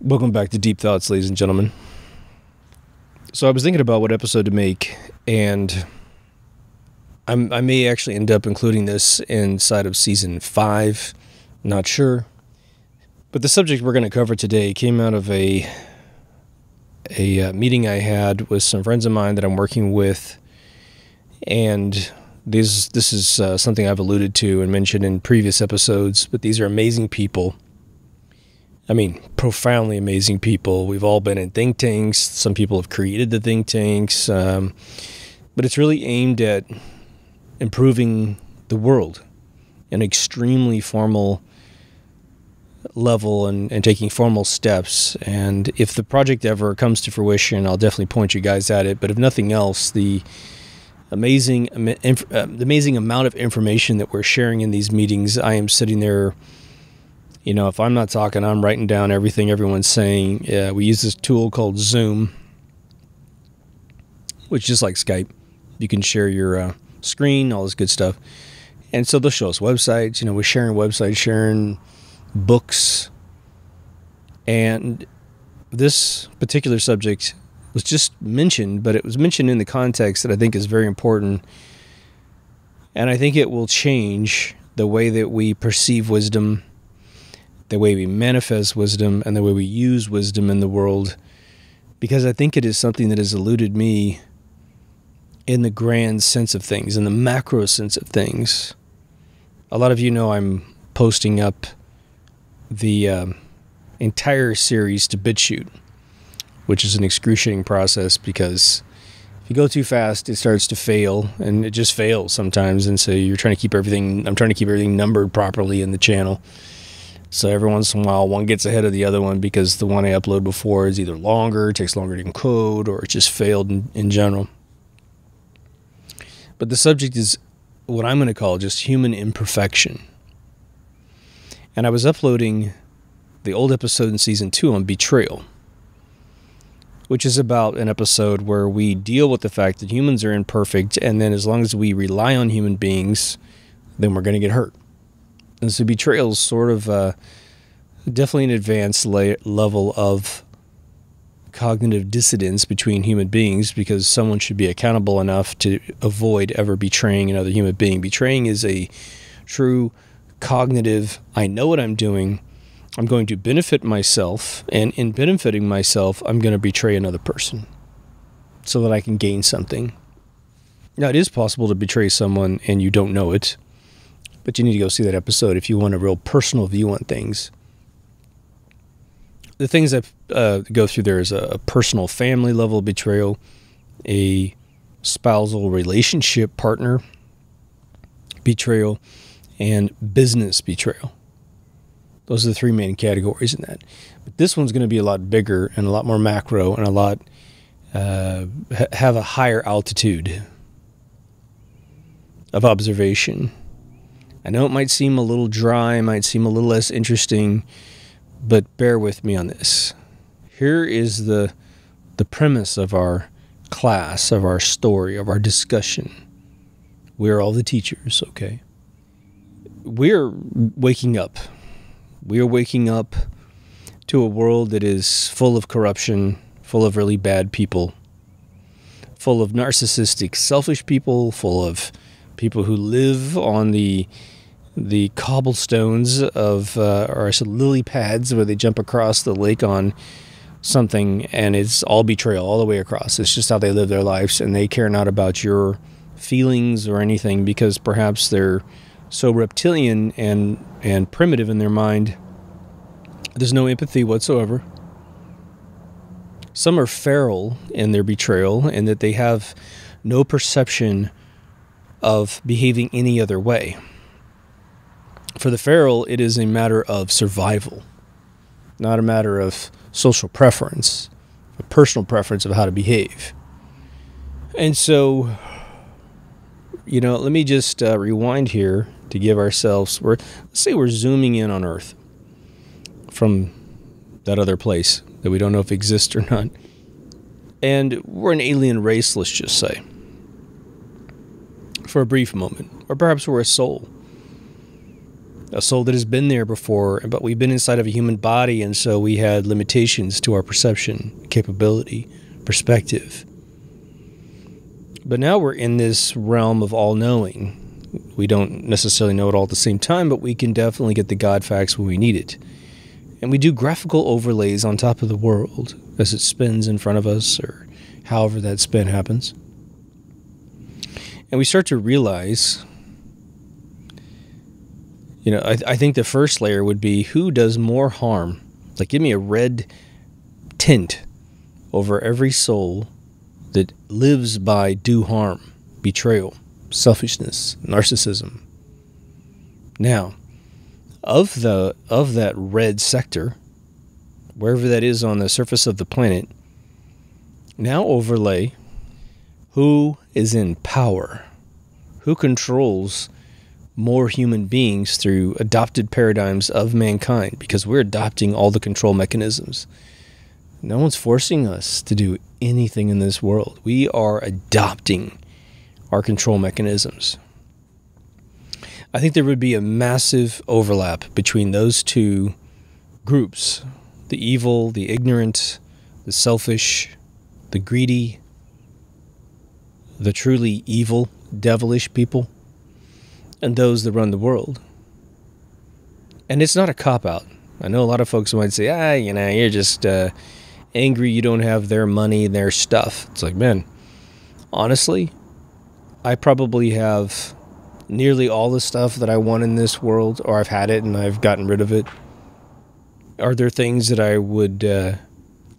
Welcome back to Deep Thoughts, ladies and gentlemen. So I was thinking about what episode to make, and I may actually end up including this inside of Season 5. Not sure. But the subject we're going to cover today came out of a meeting I had with some friends of mine that I'm working with, and this is something I've alluded to and mentioned in previous episodes, but these are amazing people. I mean, profoundly amazing people. We've all been in think tanks. Some people have created the think tanks. But it's really aimed at improving the world in an extremely formal level and taking formal steps. And if the project ever comes to fruition, I'll definitely point you guys at it. But if nothing else, the amazing amount of information that we're sharing in these meetings, I am sitting there. You know, if I'm not talking, I'm writing down everything everyone's saying. We use this tool called Zoom, which is just like Skype. You can share your screen, all this good stuff. And so they'll show us websites. You know, we're sharing websites, sharing books. And this particular subject was just mentioned, but it was mentioned in the context that I think is very important. And I think it will change the way that we perceive wisdom, the way we manifest wisdom, and the way we use wisdom in the world, because I think it is something that has eluded me in the grand sense of things, in the macro sense of things. A lot of you know I'm posting up the entire series to BitChute, which is an excruciating process because if you go too fast, it starts to fail, and it just fails sometimes, and so you're trying to keep everything, I'm trying to keep everything numbered properly in the channel. So every once in a while, one gets ahead of the other one because the one I uploaded before is either longer, takes longer to encode, or it just failed in general. But the subject is what I'm going to call just human imperfection. And I was uploading the old episode in Season 2 on betrayal, which is about an episode where we deal with the fact that humans are imperfect, and then as long as we rely on human beings, then we're going to get hurt. And so betrayal is sort of definitely an advanced level of cognitive dissonance between human beings, because someone should be accountable enough to avoid ever betraying another human being. Betraying is a true cognitive, I know what I'm doing, I'm going to benefit myself, and in benefiting myself, I'm going to betray another person so that I can gain something. Now, it is possible to betray someone and you don't know it, but you need to go see that episode if you want a real personal view on things. The things that go through there is a personal family level betrayal, a spousal relationship partner betrayal, and business betrayal. Those are the three main categories in that. But this one's going to be a lot bigger and a lot more macro and a lot have a higher altitude of observation. I know it might seem a little dry, might seem a little less interesting, but bear with me on this. Here is the premise of our class, of our story, of our discussion. We're all the teachers, okay? We're waking up. We are waking up to a world that is full of corruption, full of really bad people, full of narcissistic, selfish people, full of people who live on the cobblestones of, or I said lily pads, where they jump across the lake on something, and it's all betrayal all the way across. It's just how they live their lives, and they care not about your feelings or anything, because perhaps they're so reptilian and primitive in their mind. There's no empathy whatsoever. Some are feral in their betrayal, in that they have no perception of behaving any other way. For the feral, it is a matter of survival, not a matter of social preference, a personal preference of how to behave. And so, you know, let me just rewind here to give ourselves, let's say we're zooming in on Earth from that other place that we don't know if exists or not. And we're an alien race, let's just say, for a brief moment. Or perhaps we're a soul. a soul that has been there before, but we've been inside of a human body, and so we had limitations to our perception, capability, perspective. But now we're in this realm of all-knowing. We don't necessarily know it all at the same time, but we can definitely get the God facts when we need it. And we do graphical overlays on top of the world as it spins in front of us, or however that spin happens. And we start to realize, you know, I think the first layer would be, who does more harm? Like, give me a red tint over every soul that lives by do harm, betrayal, selfishness, narcissism. Now, of that red sector, wherever that is on the surface of the planet, now overlay who is in power, who controls more human beings through adopted paradigms of mankind, because we're adopting all the control mechanisms. No one's forcing us to do anything in this world. We are adopting our control mechanisms. I think there would be a massive overlap between those two groups: the evil, the ignorant, the selfish, the greedy, the truly evil, devilish people, and those that run the world. And it's not a cop-out. I know a lot of folks might say, you know, you're just angry you don't have their money and their stuff. It's like, man, honestly, I probably have nearly all the stuff that I want in this world, or I've had it and I've gotten rid of it. Are there things that I would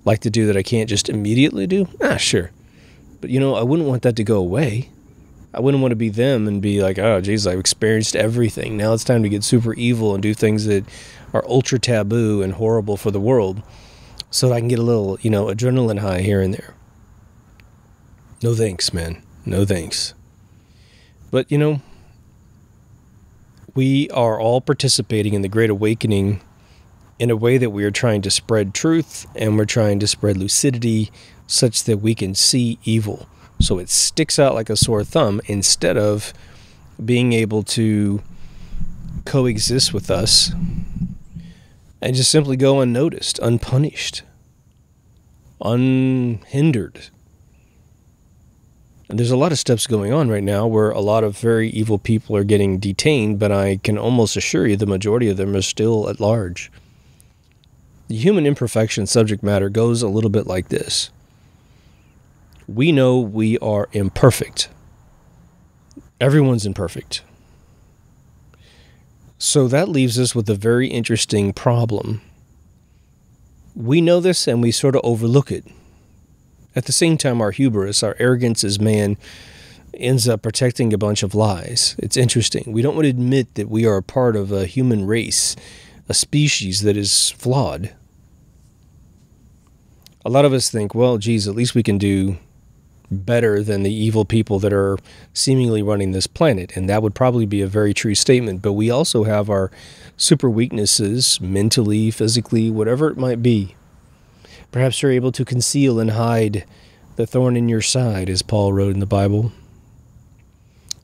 like to do that I can't just immediately do? Sure. But, you know, I wouldn't want that to go away. I wouldn't want to be them and be like, oh, geez, I've experienced everything. Now it's time to get super evil and do things that are ultra taboo and horrible for the world, so that I can get a little, you know, adrenaline high here and there. No thanks, man. No thanks. But, you know, we are all participating in the Great Awakening in a way that we are trying to spread truth, and we're trying to spread lucidity such that we can see evil, so it sticks out like a sore thumb, instead of being able to coexist with us and just simply go unnoticed, unpunished, unhindered. And there's a lot of steps going on right now where a lot of very evil people are getting detained, but I can almost assure you the majority of them are still at large. The human imperfection subject matter goes a little bit like this. We know we are imperfect. Everyone's imperfect. So that leaves us with a very interesting problem. We know this and we sort of overlook it. At the same time, our hubris, our arrogance as man, ends up protecting a bunch of lies. It's interesting. We don't want to admit that we are a part of a human race, a species that is flawed. A lot of us think, well, geez, at least we can do better than the evil people that are seemingly running this planet. And that would probably be a very true statement. But we also have our super weaknesses, mentally, physically, whatever it might be. Perhaps you're able to conceal and hide the thorn in your side, as Paul wrote in the Bible.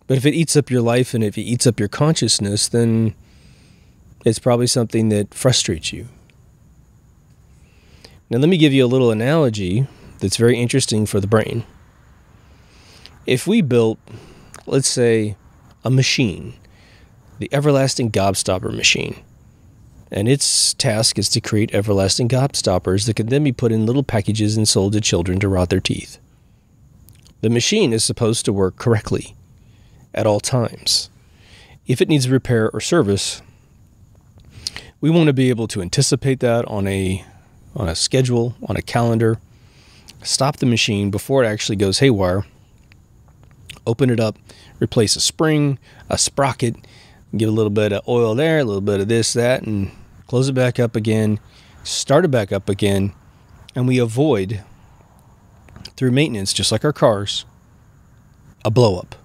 But if it eats up your life and if it eats up your consciousness, then it's probably something that frustrates you. Now, let me give you a little analogy that's very interesting for the brain. If we built, let's say, a machine, the everlasting gobstopper machine, and its task is to create everlasting gobstoppers that can then be put in little packages and sold to children to rot their teeth. The machine is supposed to work correctly at all times. If it needs repair or service, we want to be able to anticipate that on a schedule, on a calendar, stop the machine before it actually goes haywire, open it up, replace a spring, a sprocket, give a little bit of oil there, a little bit of this, that, and close it back up again, start it back up again, and we avoid, through maintenance, just like our cars, a blow up.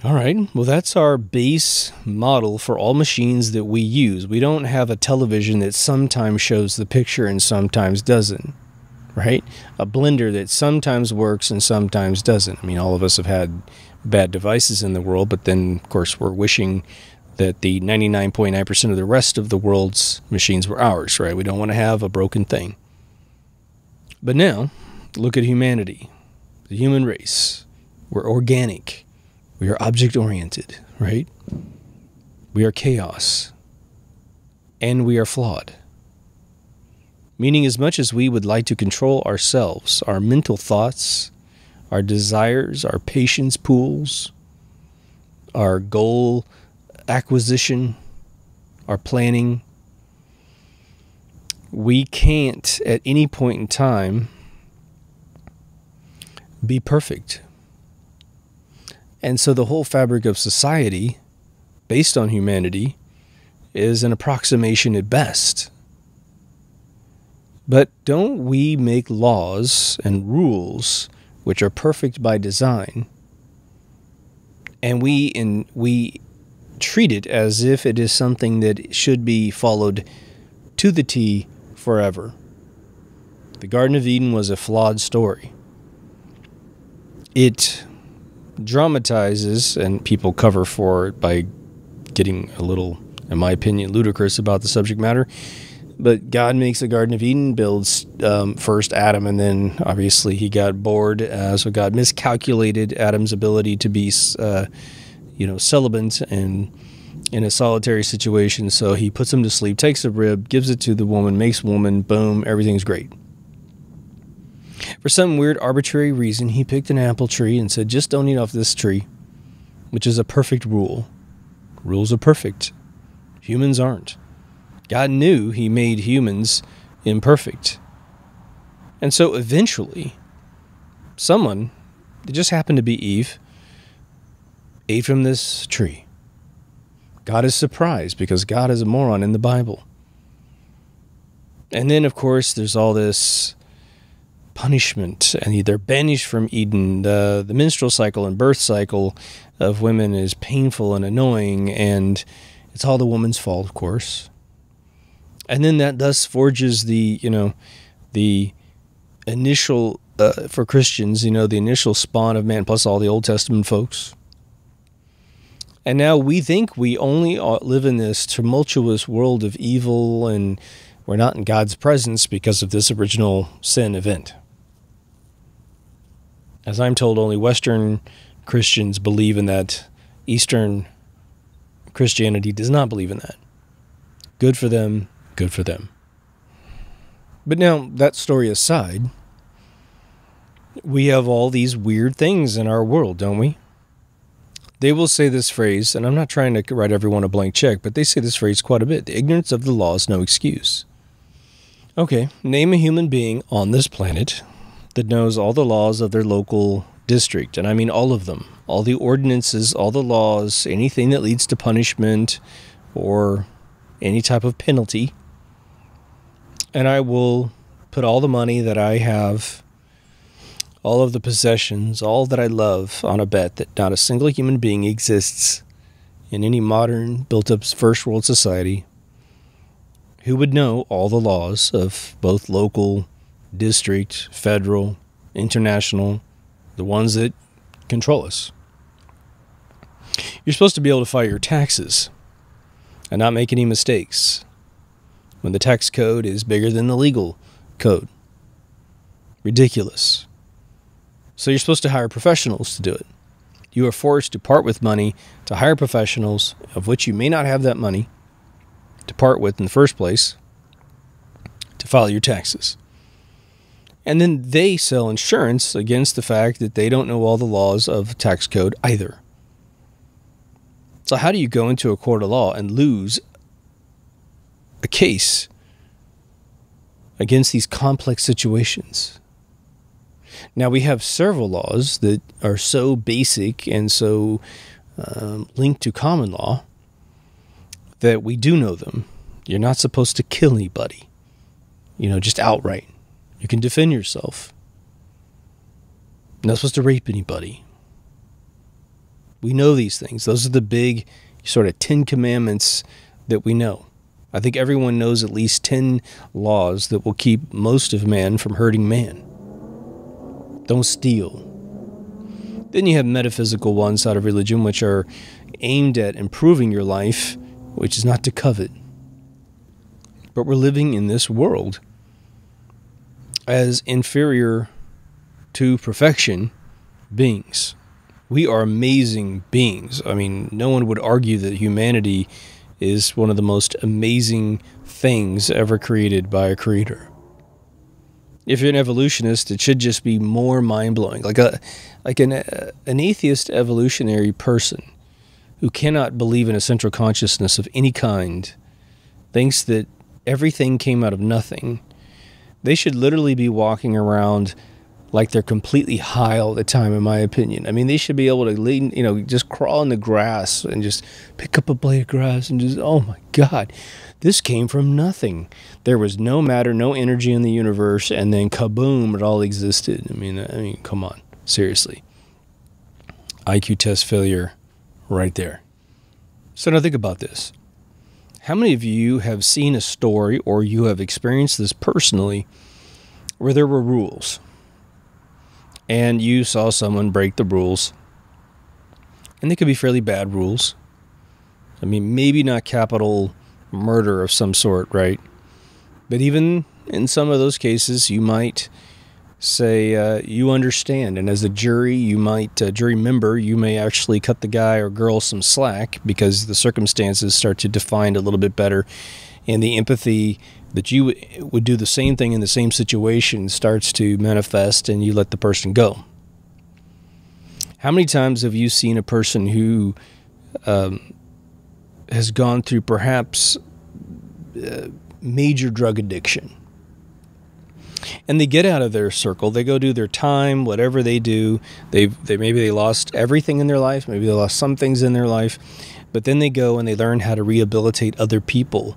All right, well, that's our base model for all machines that we use. We don't have a television that sometimes shows the picture and sometimes doesn't, right? A blender that sometimes works and sometimes doesn't. I mean, all of us have had bad devices in the world, but then, of course, we're wishing that the 99.9% of the rest of the world's machines were ours, right? We don't want to have a broken thing. But now, look at humanity, the human race. We're organic. We are object-oriented, right? We are chaos. And we are flawed. Meaning, as much as we would like to control ourselves, our mental thoughts, our desires, our patience pools, our goal acquisition, our planning, we can't at any point in time be perfect. And so the whole fabric of society, based on humanity, is an approximation at best. But don't we make laws and rules which are perfect by design, and we treat it as if it is something that should be followed to the T forever? The Garden of Eden was a flawed story. It dramatizes, and people cover for it by getting a little, in my opinion, ludicrous about the subject matter. But God makes the Garden of Eden, builds first Adam, and then obviously he got bored. So God miscalculated Adam's ability to be, celibate and in a solitary situation. So he puts him to sleep, takes a rib, gives it to the woman, makes woman, boom, everything's great. For some weird arbitrary reason, he picked an apple tree and said, just don't eat off this tree, which is a perfect rule. Rules are perfect. Humans aren't. God knew he made humans imperfect. And so eventually, someone, it just happened to be Eve, ate from this tree. God is surprised because God is a moron in the Bible. And then, of course, there's all this punishment, and they're banished from Eden. The menstrual cycle and birth cycle of women is painful and annoying, and it's all the woman's fault, of course. And then that thus forges the initial, for Christians, the initial spawn of man, plus all the Old Testament folks. And now we think we only live in this tumultuous world of evil, and we're not in God's presence because of this original sin event. As I'm told, only Western Christians believe in that. Eastern Christianity does not believe in that. Good for them. Good for them. But now, that story aside, we have all these weird things in our world, don't we? They will say this phrase, and I'm not trying to write everyone a blank check, but they say this phrase quite a bit. The ignorance of the law is no excuse. Okay, name a human being on this planet that knows all the laws of their local district, and I mean all of them. All the ordinances, all the laws, anything that leads to punishment or any type of penalty. And I will put all the money that I have, all of the possessions, all that I love on a bet that not a single human being exists in any modern, built-up first world society who would know all the laws of both local, district, federal, international, the ones that control us. You're supposed to be able to file your taxes and not make any mistakes when the tax code is bigger than the legal code. Ridiculous. So you're supposed to hire professionals to do it. You are forced to part with money to hire professionals, of which you may not have that money to part with in the first place, to file your taxes. And then they sell insurance against the fact that they don't know all the laws of the tax code either. So how do you go into a court of law and lose a case against these complex situations? Now, we have several laws that are so basic and so linked to common law that we do know them. You're not supposed to kill anybody, just outright. You can defend yourself. You're not supposed to rape anybody. We know these things. Those are the big sort of 10 commandments that we know. I think everyone knows at least 10 laws that will keep most of man from hurting man. Don't steal. Then you have metaphysical ones out of religion, which are, aimed at improving your life, which is not to covet. But we're living in this world as inferior to perfection beings. We are amazing beings. I mean, no one would argue that humanity is one of the most amazing things ever created by a creator. If you're an evolutionist, it should just be more mind-blowing. Like an atheist evolutionary person who cannot believe in a central consciousness of any kind, thinks that everything came out of nothing. They should literally be walking around like they're completely high all the time, in my opinion. I mean, they should be able to lean, just crawl in the grass and just pick up a blade of grass and just, oh my God, this came from nothing. There was no matter, no energy in the universe, and then kaboom, it all existed. I mean, come on, seriously. IQ test failure right there. So now think about this. How many of you have seen a story, or you have experienced this personally, where there were rules, and you saw someone break the rules, and they could be fairly bad rules? I mean, maybe not capital murder of some sort, right? But even in some of those cases, you might say you understand, and as a jury, jury member, you may actually cut the guy or girl some slack because the circumstances start to define a little bit better, and the empathy that you would do the same thing in the same situation starts to manifest, and you let the person go. How many times have you seen a person who has gone through perhaps major drug addiction, and they get out of their circle, they go do their time, whatever they do, maybe they lost everything in their life, maybe they lost some things in their life, but then they go and they learn how to rehabilitate other people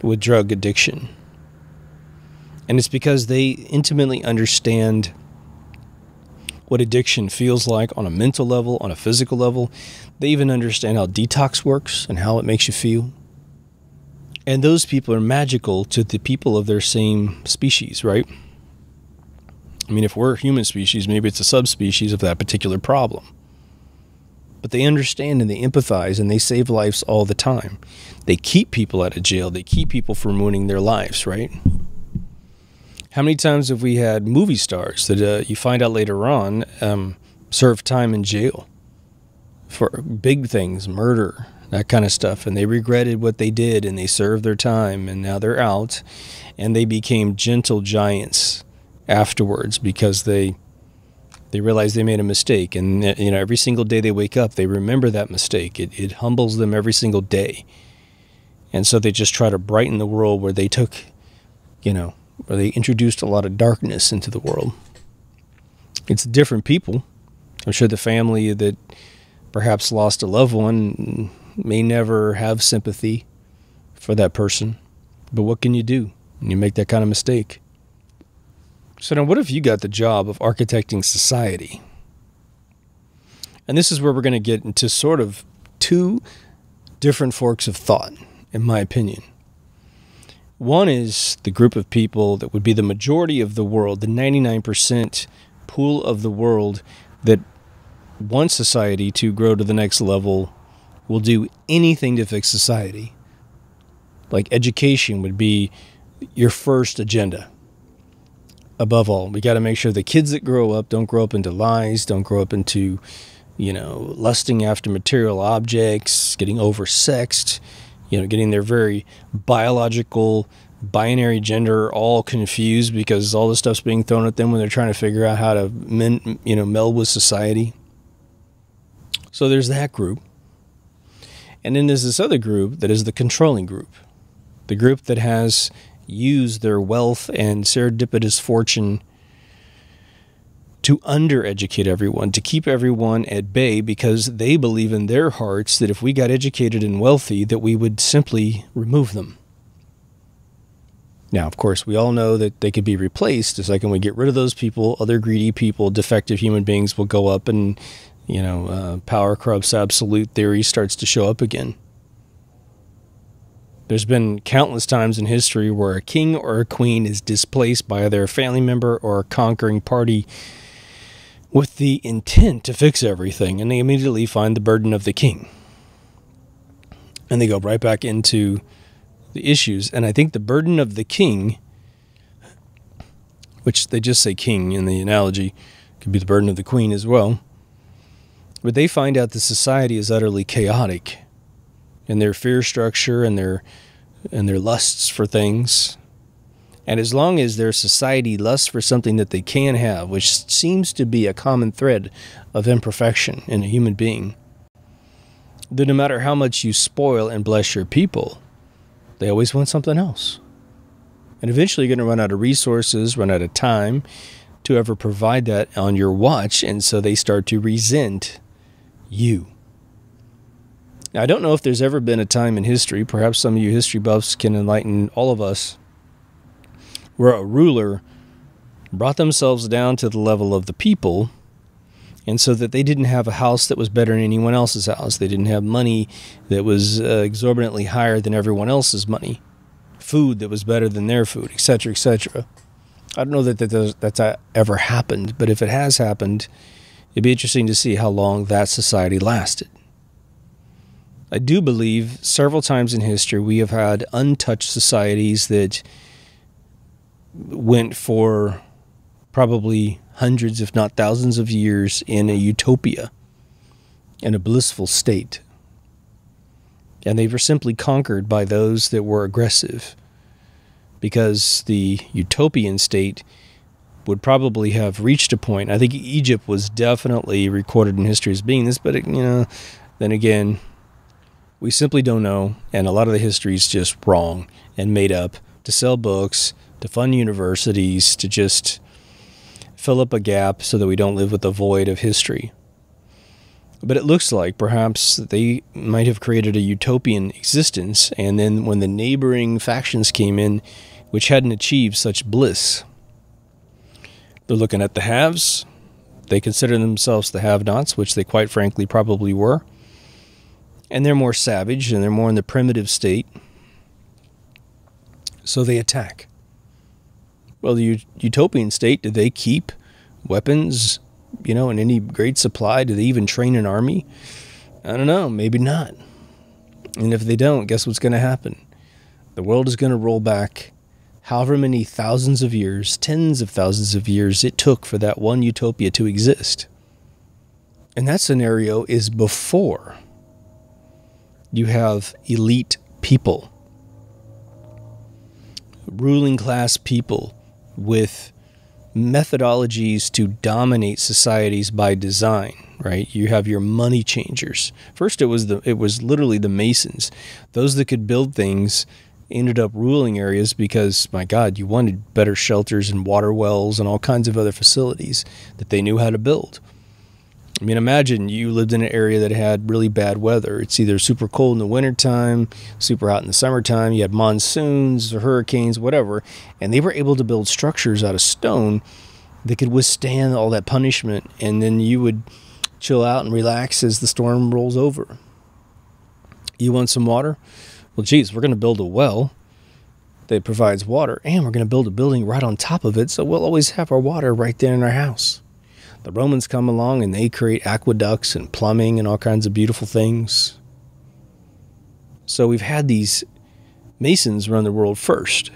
with drug addiction. And it's because they intimately understand what addiction feels like on a mental level, on a physical level. They even understand how detox works and how it makes you feel. And those people are magical to the people of their same species, right? I mean, if we're a human species, maybe it's a subspecies of that particular problem. But they understand and they empathize and they save lives all the time. They keep people out of jail. They keep people from ruining their lives, right? How many times have we had movie stars that you find out later on serve time in jail for big things, murder, that kind of stuff, and they regretted what they did, and they served their time, and now they're out, and they became gentle giants afterwards because they realized they made a mistake, and every single day they wake up, they remember that mistake. It humbles them every single day, and so they just try to brighten the world where they took, where they introduced a lot of darkness into the world. It's different people. I'm sure the family that perhaps lost a loved one may never have sympathy for that person. But what can you do when you make that kind of mistake? So now what if you got the job of architecting society? And this is where we're going to get into sort of two different forks of thought, in my opinion. One is the group of people that would be the majority of the world, the 99% pool of the world that wants society to grow to the next level, will do anything to fix society. Like education would be your first agenda. Above all, we got to make sure the kids that grow up don't grow up into lies, don't grow up into, lusting after material objects, getting oversexed, getting their very biological binary gender all confused because all this stuff's being thrown at them when they're trying to figure out how to meld with society. So there's that group. And then there's this other group that is the controlling group. The group that has used their wealth and serendipitous fortune to undereducate everyone, to keep everyone at bay because they believe in their hearts that if we got educated and wealthy, that we would simply remove them. Now, of course, we all know that they could be replaced. The second we get rid of those people, other greedy people, defective human beings will go up and power corrupts absolute theory starts to show up again. There's been countless times in history where a king or a queen is displaced by either a family member or a conquering party with the intent to fix everything, and they immediately find the burden of the king. And they go right back into the issues. And I think the burden of the king, which they just say king in the analogy, could be the burden of the queen as well. But they find out the society is utterly chaotic in their fear structure and their lusts for things. And as long as their society lusts for something that they can have, which seems to be a common thread of imperfection in a human being, then no matter how much you spoil and bless your people, they always want something else. And eventually you're going to run out of resources, run out of time to ever provide that on your watch, and so they start to resent you. Now, I don't know if there's ever been a time in history, perhaps some of you history buffs can enlighten all of us, where a ruler brought themselves down to the level of the people, and so that they didn't have a house that was better than anyone else's house. They didn't have money that was exorbitantly higher than everyone else's money, food that was better than their food, etc., etc. I don't know that that's ever happened, but if it has happened, it'd be interesting to see how long that society lasted. I do believe several times in history we have had untouched societies that went for probably hundreds, if not thousands of years in a utopia, in a blissful state. And they were simply conquered by those that were aggressive, because the utopian state would probably have reached a point. I think Egypt was definitely recorded in history as being this, but then again, we simply don't know, and a lot of the history is just wrong and made up to sell books, to fund universities, to just fill up a gap so that we don't live with the void of history. But it looks like perhaps they might have created a utopian existence, and then when the neighboring factions came in, which hadn't achieved such bliss, they're looking at the haves. They consider themselves the have-nots, which they quite frankly probably were. And they're more savage, and they're more in the primitive state. So they attack. Well, the utopian state, did they keep weapons, in any great supply? Do they even train an army? I don't know, maybe not. And if they don't, guess what's going to happen? The world is going to roll back however many thousands of years, tens of thousands of years it took for that one utopia to exist. And that scenario is before you have elite people, ruling class people with methodologies to dominate societies by design, right? You have your money changers. First, it was literally the Masons. Those that could build things ended up ruling areas because, my God, you wanted better shelters and water wells and all kinds of other facilities that they knew how to build. I mean, imagine you lived in an area that had really bad weather. It's either super cold in the wintertime, super hot in the summertime. You had monsoons or hurricanes, whatever. And they were able to build structures out of stone that could withstand all that punishment. And then you would chill out and relax as the storm rolls over. You want some water? Well, geez, we're going to build a well that provides water, and we're going to build a building right on top of it, so we'll always have our water right there in our house. The Romans come along and they create aqueducts and plumbing and all kinds of beautiful things. So we've had these Masons run the world first.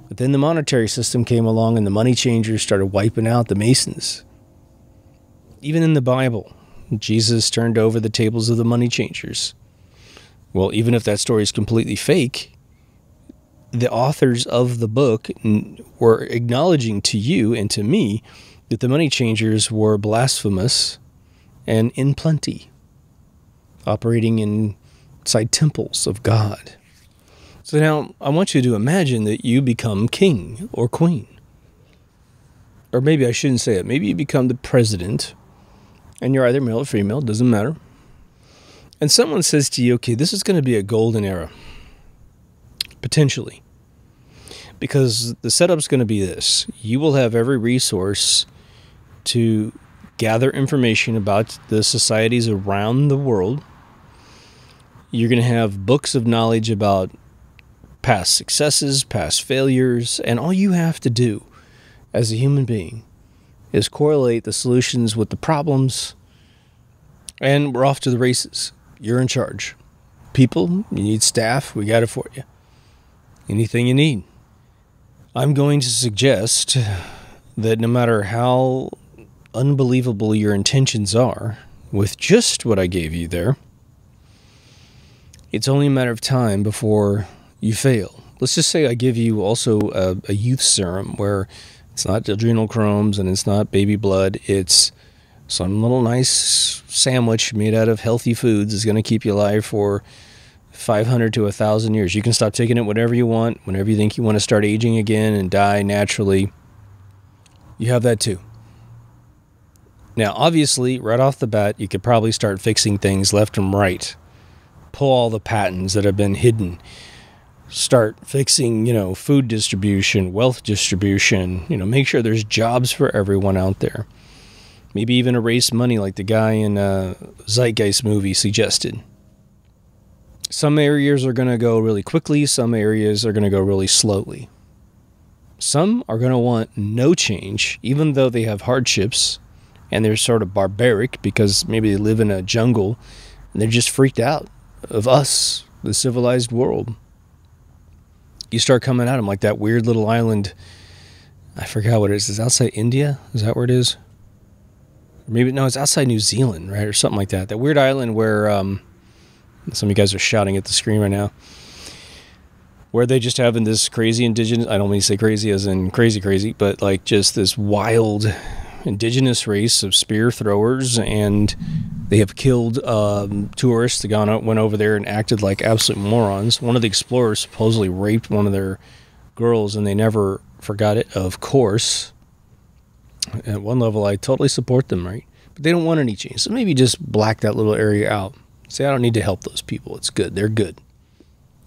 But then the monetary system came along and the money changers started wiping out the Masons. Even in the Bible, Jesus turned over the tables of the money changers. Well, even if that story is completely fake, the authors of the book were acknowledging to you and to me that the money changers were blasphemous and in plenty, operating inside temples of God. So now I want you to imagine that you become king or queen. Or maybe I shouldn't say it. Maybe you become the president, and you're either male or female, doesn't matter. And someone says to you, okay, this is going to be a golden era, potentially. Because the setup's going to be this. You will have every resource to gather information about the societies around the world. You're going to have books of knowledge about past successes, past failures, and all you have to do as a human being is correlate the solutions with the problems, and we're off to the races. You're in charge. people, you need staff, we got it for you. Anything you need. I'm going to suggest that no matter how unbelievable your intentions are, with just what I gave you there, it's only a matter of time before you fail. Let's just say I give you also a youth serum where it's not adrenochrome and it's not baby blood. It's some little nice sandwich made out of healthy foods is going to keep you alive for 500 to 1,000 years. You can stop taking it whenever you want, whenever you think you want to start aging again and die naturally. You have that too. Now, obviously, right off the bat, you could probably start fixing things left and right. Pull all the patents that have been hidden. Start fixing, food distribution, wealth distribution. Make sure there's jobs for everyone out there. Maybe even erase money like the guy in Zeitgeist movie suggested. Some areas are going to go really quickly. Some areas are going to go really slowly. Some are going to want no change, even though they have hardships and they're sort of barbaric because maybe they live in a jungle and they're just freaked out of us, the civilized world. You start coming at them like that weird little island. I forgot what it is. Is it outside India? Is that where it is? Maybe, no, it's outside New Zealand, right? Or something like that. That weird island where, some of you guys are shouting at the screen right now, where they just having this crazy indigenous, I don't mean to say crazy as in crazy, but like just this wild indigenous race of spear throwers, and they have killed tourists that went over there and acted like absolute morons. One of the explorers supposedly raped one of their girls, and they never forgot it, of course. At one level, I totally support them, right? But they don't want any change. So maybe just black that little area out. Say, I don't need to help those people. It's good. They're good.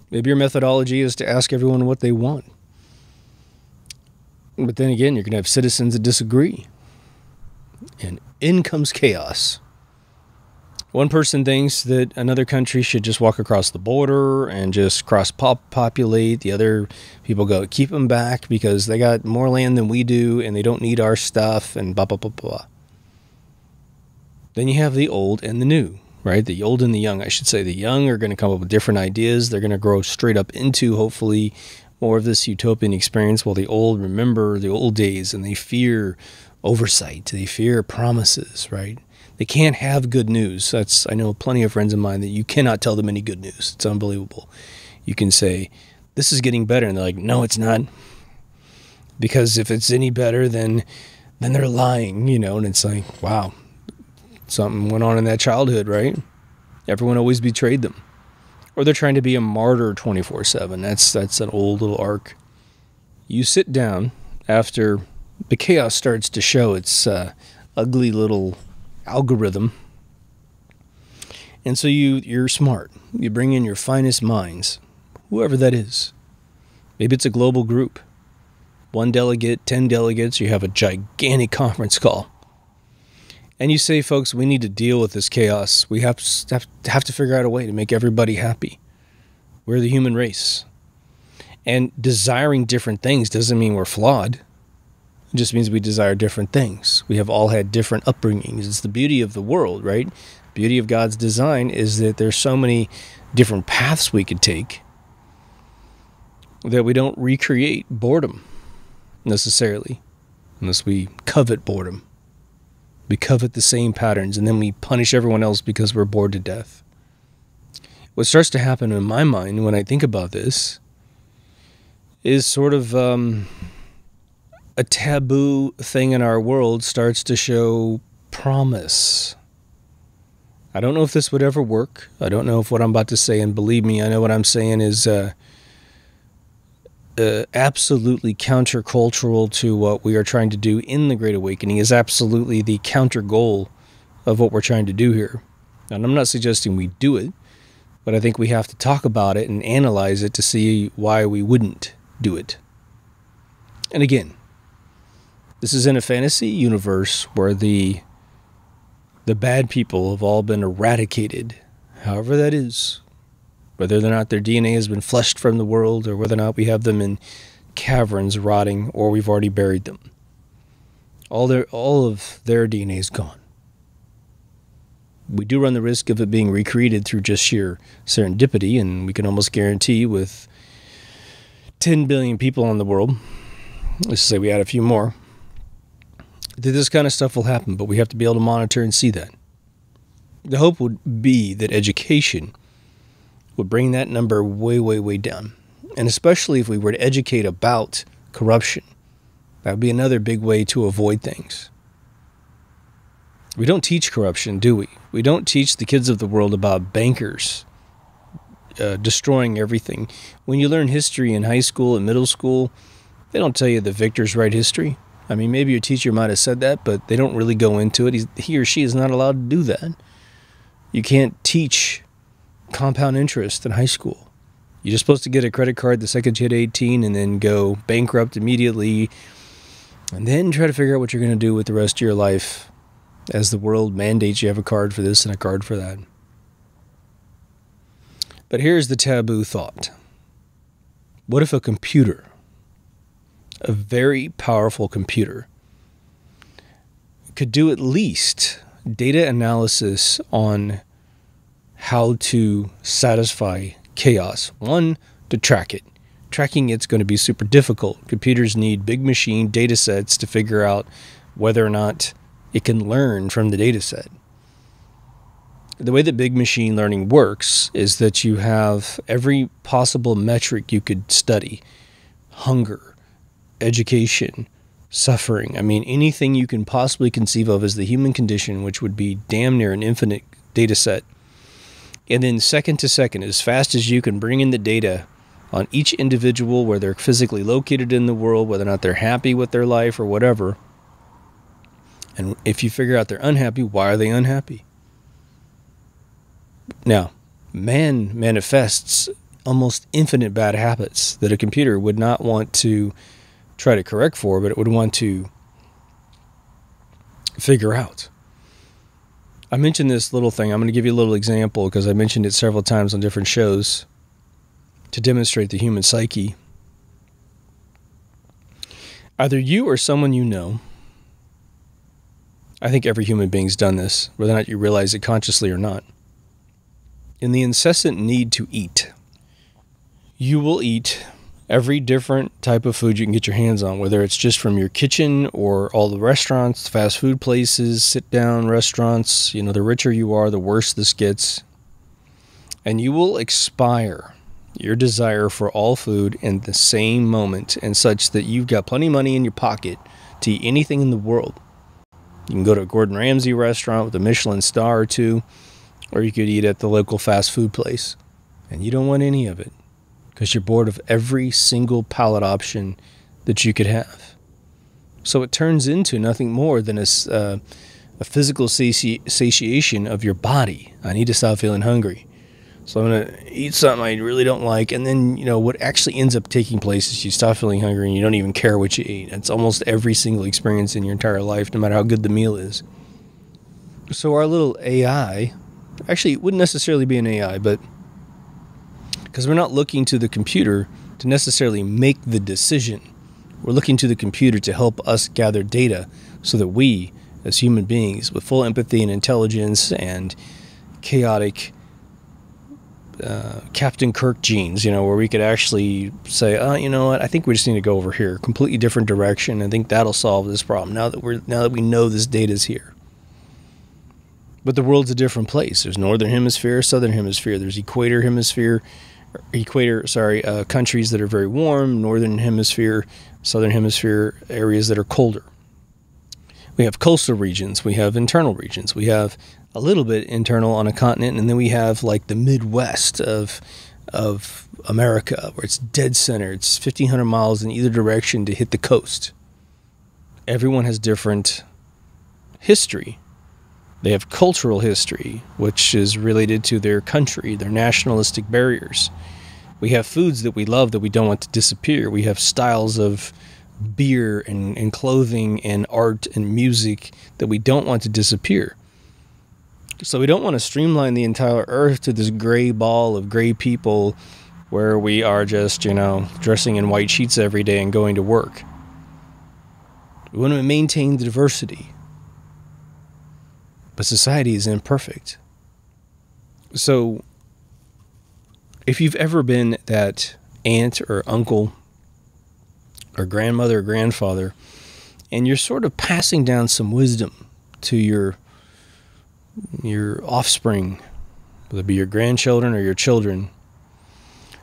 Maybe your methodology is to ask everyone what they want. But then again, you're going to have citizens that disagree. And in comes chaos. One person thinks that another country should just walk across the border and just cross-populate. The other people go, keep them back because they got more land than we do and they don't need our stuff and blah, blah, blah, blah. Then you have the old and the new, right? The old and the young, I should say. The young are going to come up with different ideas. They're going to grow straight up into, hopefully, more of this utopian experience, while the old remember the old days and they fear oversight. They fear promises, right? They can't have good news. I know plenty of friends of mine that you cannot tell them any good news. It's unbelievable. You can say, this is getting better. And they're like, no, it's not. Because if it's any better, then they're lying, and it's like, wow, something went on in that childhood, right? Everyone always betrayed them. Or they're trying to be a martyr 24/7. That's an old little arc. You sit down after the chaos starts to show its ugly little algorithm, and so you're smart. You bring in your finest minds, whoever that is. Maybe it's a global group, 1 delegate, 10 delegates. You have a gigantic conference call, and you say, folks, we need to deal with this chaos. We have to figure out a way to make everybody happy. We're the human race, and desiring different things doesn't mean we're flawed. It just means we desire different things. We have all had different upbringings. It's the beauty of the world, right? Beauty of God's design is that there's so many different paths we could take that we don't recreate boredom necessarily, unless we covet boredom. We covet the same patterns, and then we punish everyone else because we're bored to death. What starts to happen in my mind when I think about this is sort of a taboo thing in our world starts to show promise. I don't know if this would ever work. I don't know if what I'm about to say, and believe me, I know what I'm saying is absolutely countercultural to what we are trying to do in the Great Awakening, is absolutely the counter goal of what we're trying to do here. And I'm not suggesting we do it, but I think we have to talk about it and analyze it to see why we wouldn't do it. And again, this is in a fantasy universe where the bad people have all been eradicated, however that is. Whether or not their DNA has been flushed from the world, or whether or not we have them in caverns rotting, or we've already buried them. All of their DNA is gone. we do run the risk of it being recreated through just sheer serendipity, and we can almost guarantee with 10 billion people in the world, let's say we add a few more, that this kind of stuff will happen, but we have to be able to monitor and see that. The hope would be that education would bring that number way, way, way down. And especially if we were to educate about corruption, that would be another big way to avoid things. We don't teach corruption, do we? We don't teach the kids of the world about bankers destroying everything. When you learn history in high school and middle school, they don't tell you the victors write history. I mean, maybe your teacher might have said that, but they don't really go into it. He or she is not allowed to do that. You can't teach compound interest in high school. You're just supposed to get a credit card the second you hit 18 and then go bankrupt immediately, and then try to figure out what you're going to do with the rest of your life as the world mandates you have a card for this and a card for that. But here's the taboo thought. What if a computer, a very powerful computer, could do at least data analysis on how to satisfy chaos? One, to track it. Tracking it's going to be super difficult. Computers need big machine data sets to figure out whether or not it can learn from the data set. The way that big machine learning works is that you have every possible metric you could study. Hunger, education, suffering. I mean, anything you can possibly conceive of as the human condition, which would be damn near an infinite data set. And then second to second, as fast as you can bring in the data on each individual, where they're physically located in the world, whether or not they're happy with their life or whatever. And if you figure out they're unhappy, why are they unhappy? Now, man manifests almost infinite bad habits that a computer would not want to try to correct for, but it would want to figure out. I mentioned this little thing. I'm going to give you a little example because I mentioned it several times on different shows to demonstrate the human psyche. Either you or someone you know, I think every human being's done this, whether or not you realize it consciously or not, in the incessant need to eat. You will eat every different type of food you can get your hands on, whether it's just from your kitchen or all the restaurants, fast food places, sit-down restaurants. You know, the richer you are, the worse this gets. And you will expire your desire for all food in the same moment, and such that you've got plenty of money in your pocket to eat anything in the world. You can go to a Gordon Ramsay restaurant with a Michelin star or two, or you could eat at the local fast food place. And you don't want any of it because you're bored of every single palate option that you could have. So it turns into nothing more than a physical satiation of your body. I need to stop feeling hungry, so I'm going to eat something I really don't like. And then, you know, what actually ends up taking place is you stop feeling hungry and you don't even care what you eat. It's almost every single experience in your entire life, no matter how good the meal is. So our little AI, actually, it wouldn't necessarily be an AI, but because we're not looking to the computer to necessarily make the decision. We're looking to the computer to help us gather data so that we, as human beings, with full empathy and intelligence and chaotic Captain Kirk genes, you know, where we could actually say, oh, you know what, I think we just need to go over here, completely different direction. I think that'll solve this problem now that we know this data's here. But the world's a different place. There's northern hemisphere, southern hemisphere. There's countries that are very warm, northern hemisphere, southern hemisphere areas that are colder. We have coastal regions, we have internal regions, we have a little bit internal on a continent, and then we have like the Midwest of America, where it's dead center. It's 1,500 miles in either direction to hit the coast. Everyone has different history. They have cultural history, which is related to their country, their nationalistic barriers. We have foods that we love that we don't want to disappear. We have styles of beer and clothing and art and music that we don't want to disappear. So we don't want to streamline the entire earth to this gray ball of gray people where we are just, you know, dressing in white sheets every day and going to work. We want to maintain the diversity. But society is imperfect. So if you've ever been that aunt or uncle or grandmother or grandfather, and you're sort of passing down some wisdom to your offspring, whether it be your grandchildren or your children,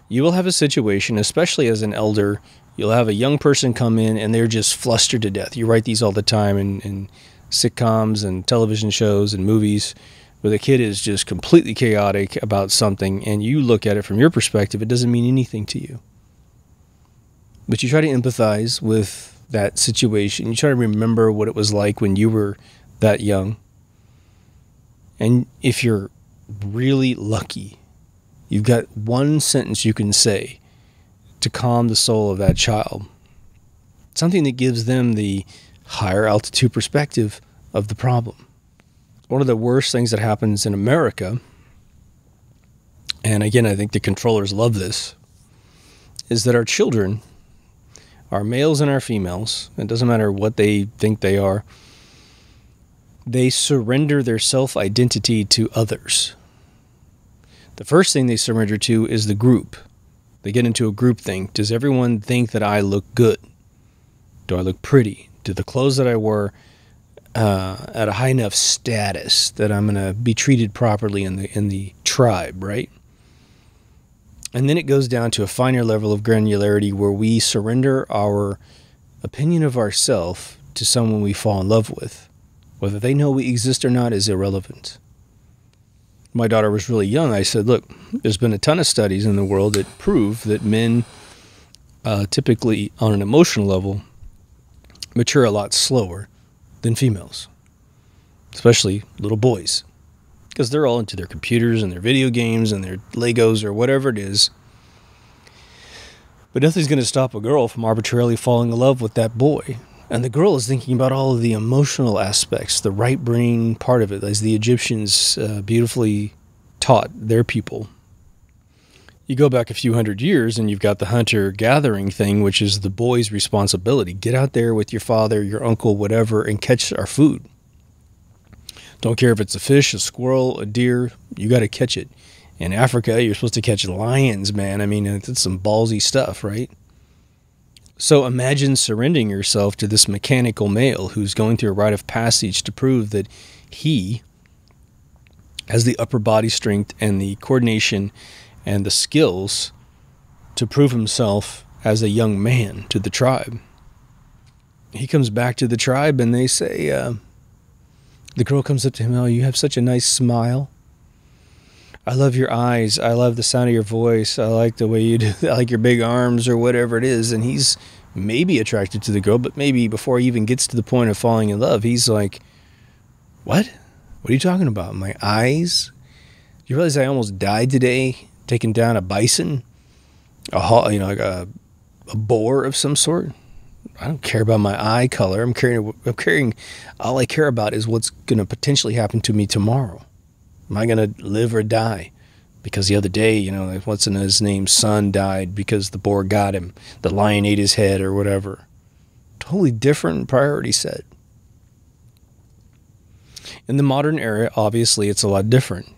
you will have a situation, especially as an elder, you'll have a young person come in and they're just flustered to death. You write these all the time in sitcoms and television shows and movies, where the kid is just completely chaotic about something, and you look at it from your perspective, it doesn't mean anything to you. But you try to empathize with that situation. You try to remember what it was like when you were that young. And if you're really lucky, you've got one sentence you can say to calm the soul of that child. Something that gives them the higher altitude perspective of the problem. One of the worst things that happens in America, and again, I think the controllers love this, is that our children, our males and our females, it doesn't matter what they think they are, they surrender their self-identity to others. The first thing they surrender to is the group. They get into a group thing. Does everyone think that I look good? Do I look pretty? Do the clothes that I wear at a high enough status that I'm going to be treated properly in the tribe, right? And then it goes down to a finer level of granularity where we surrender our opinion of ourselves to someone we fall in love with. Whether they know we exist or not is irrelevant. My daughter was really young. I said, look, there's been a ton of studies in the world that prove that men typically on an emotional level mature a lot slower than females, especially little boys, because they're all into their computers and their video games and their Legos or whatever it is. But nothing's going to stop a girl from arbitrarily falling in love with that boy. And the girl is thinking about all of the emotional aspects, the right brain part of it, as the Egyptians beautifully taught their people. You go back a few hundred years and you've got the hunter-gathering thing, which is the boy's responsibility. Get out there with your father, your uncle, whatever, and catch our food. Don't care if it's a fish, a squirrel, a deer, you got to catch it. In Africa, you're supposed to catch lions, man. I mean, it's some ballsy stuff, right? So imagine surrendering yourself to this mechanical male who's going through a rite of passage to prove that he has the upper body strength and the coordination and the skills to prove himself as a young man to the tribe. He comes back to the tribe and they say, the girl comes up to him, oh, you have such a nice smile. I love your eyes. I love the sound of your voice. I like the way you do, I like your big arms or whatever it is. And he's maybe attracted to the girl, but maybe before he even gets to the point of falling in love, he's like, what? What are you talking about? My eyes? You realize I almost died today taking down a bison? Like a boar of some sort? I don't care about my eye color. I'm carrying, all I care about is what's going to potentially happen to me tomorrow. Am I going to live or die? Because the other day, what's in his name, son died because the boar got him. The lion ate his head or whatever. Totally different priority set. In the modern era, obviously, it's a lot different.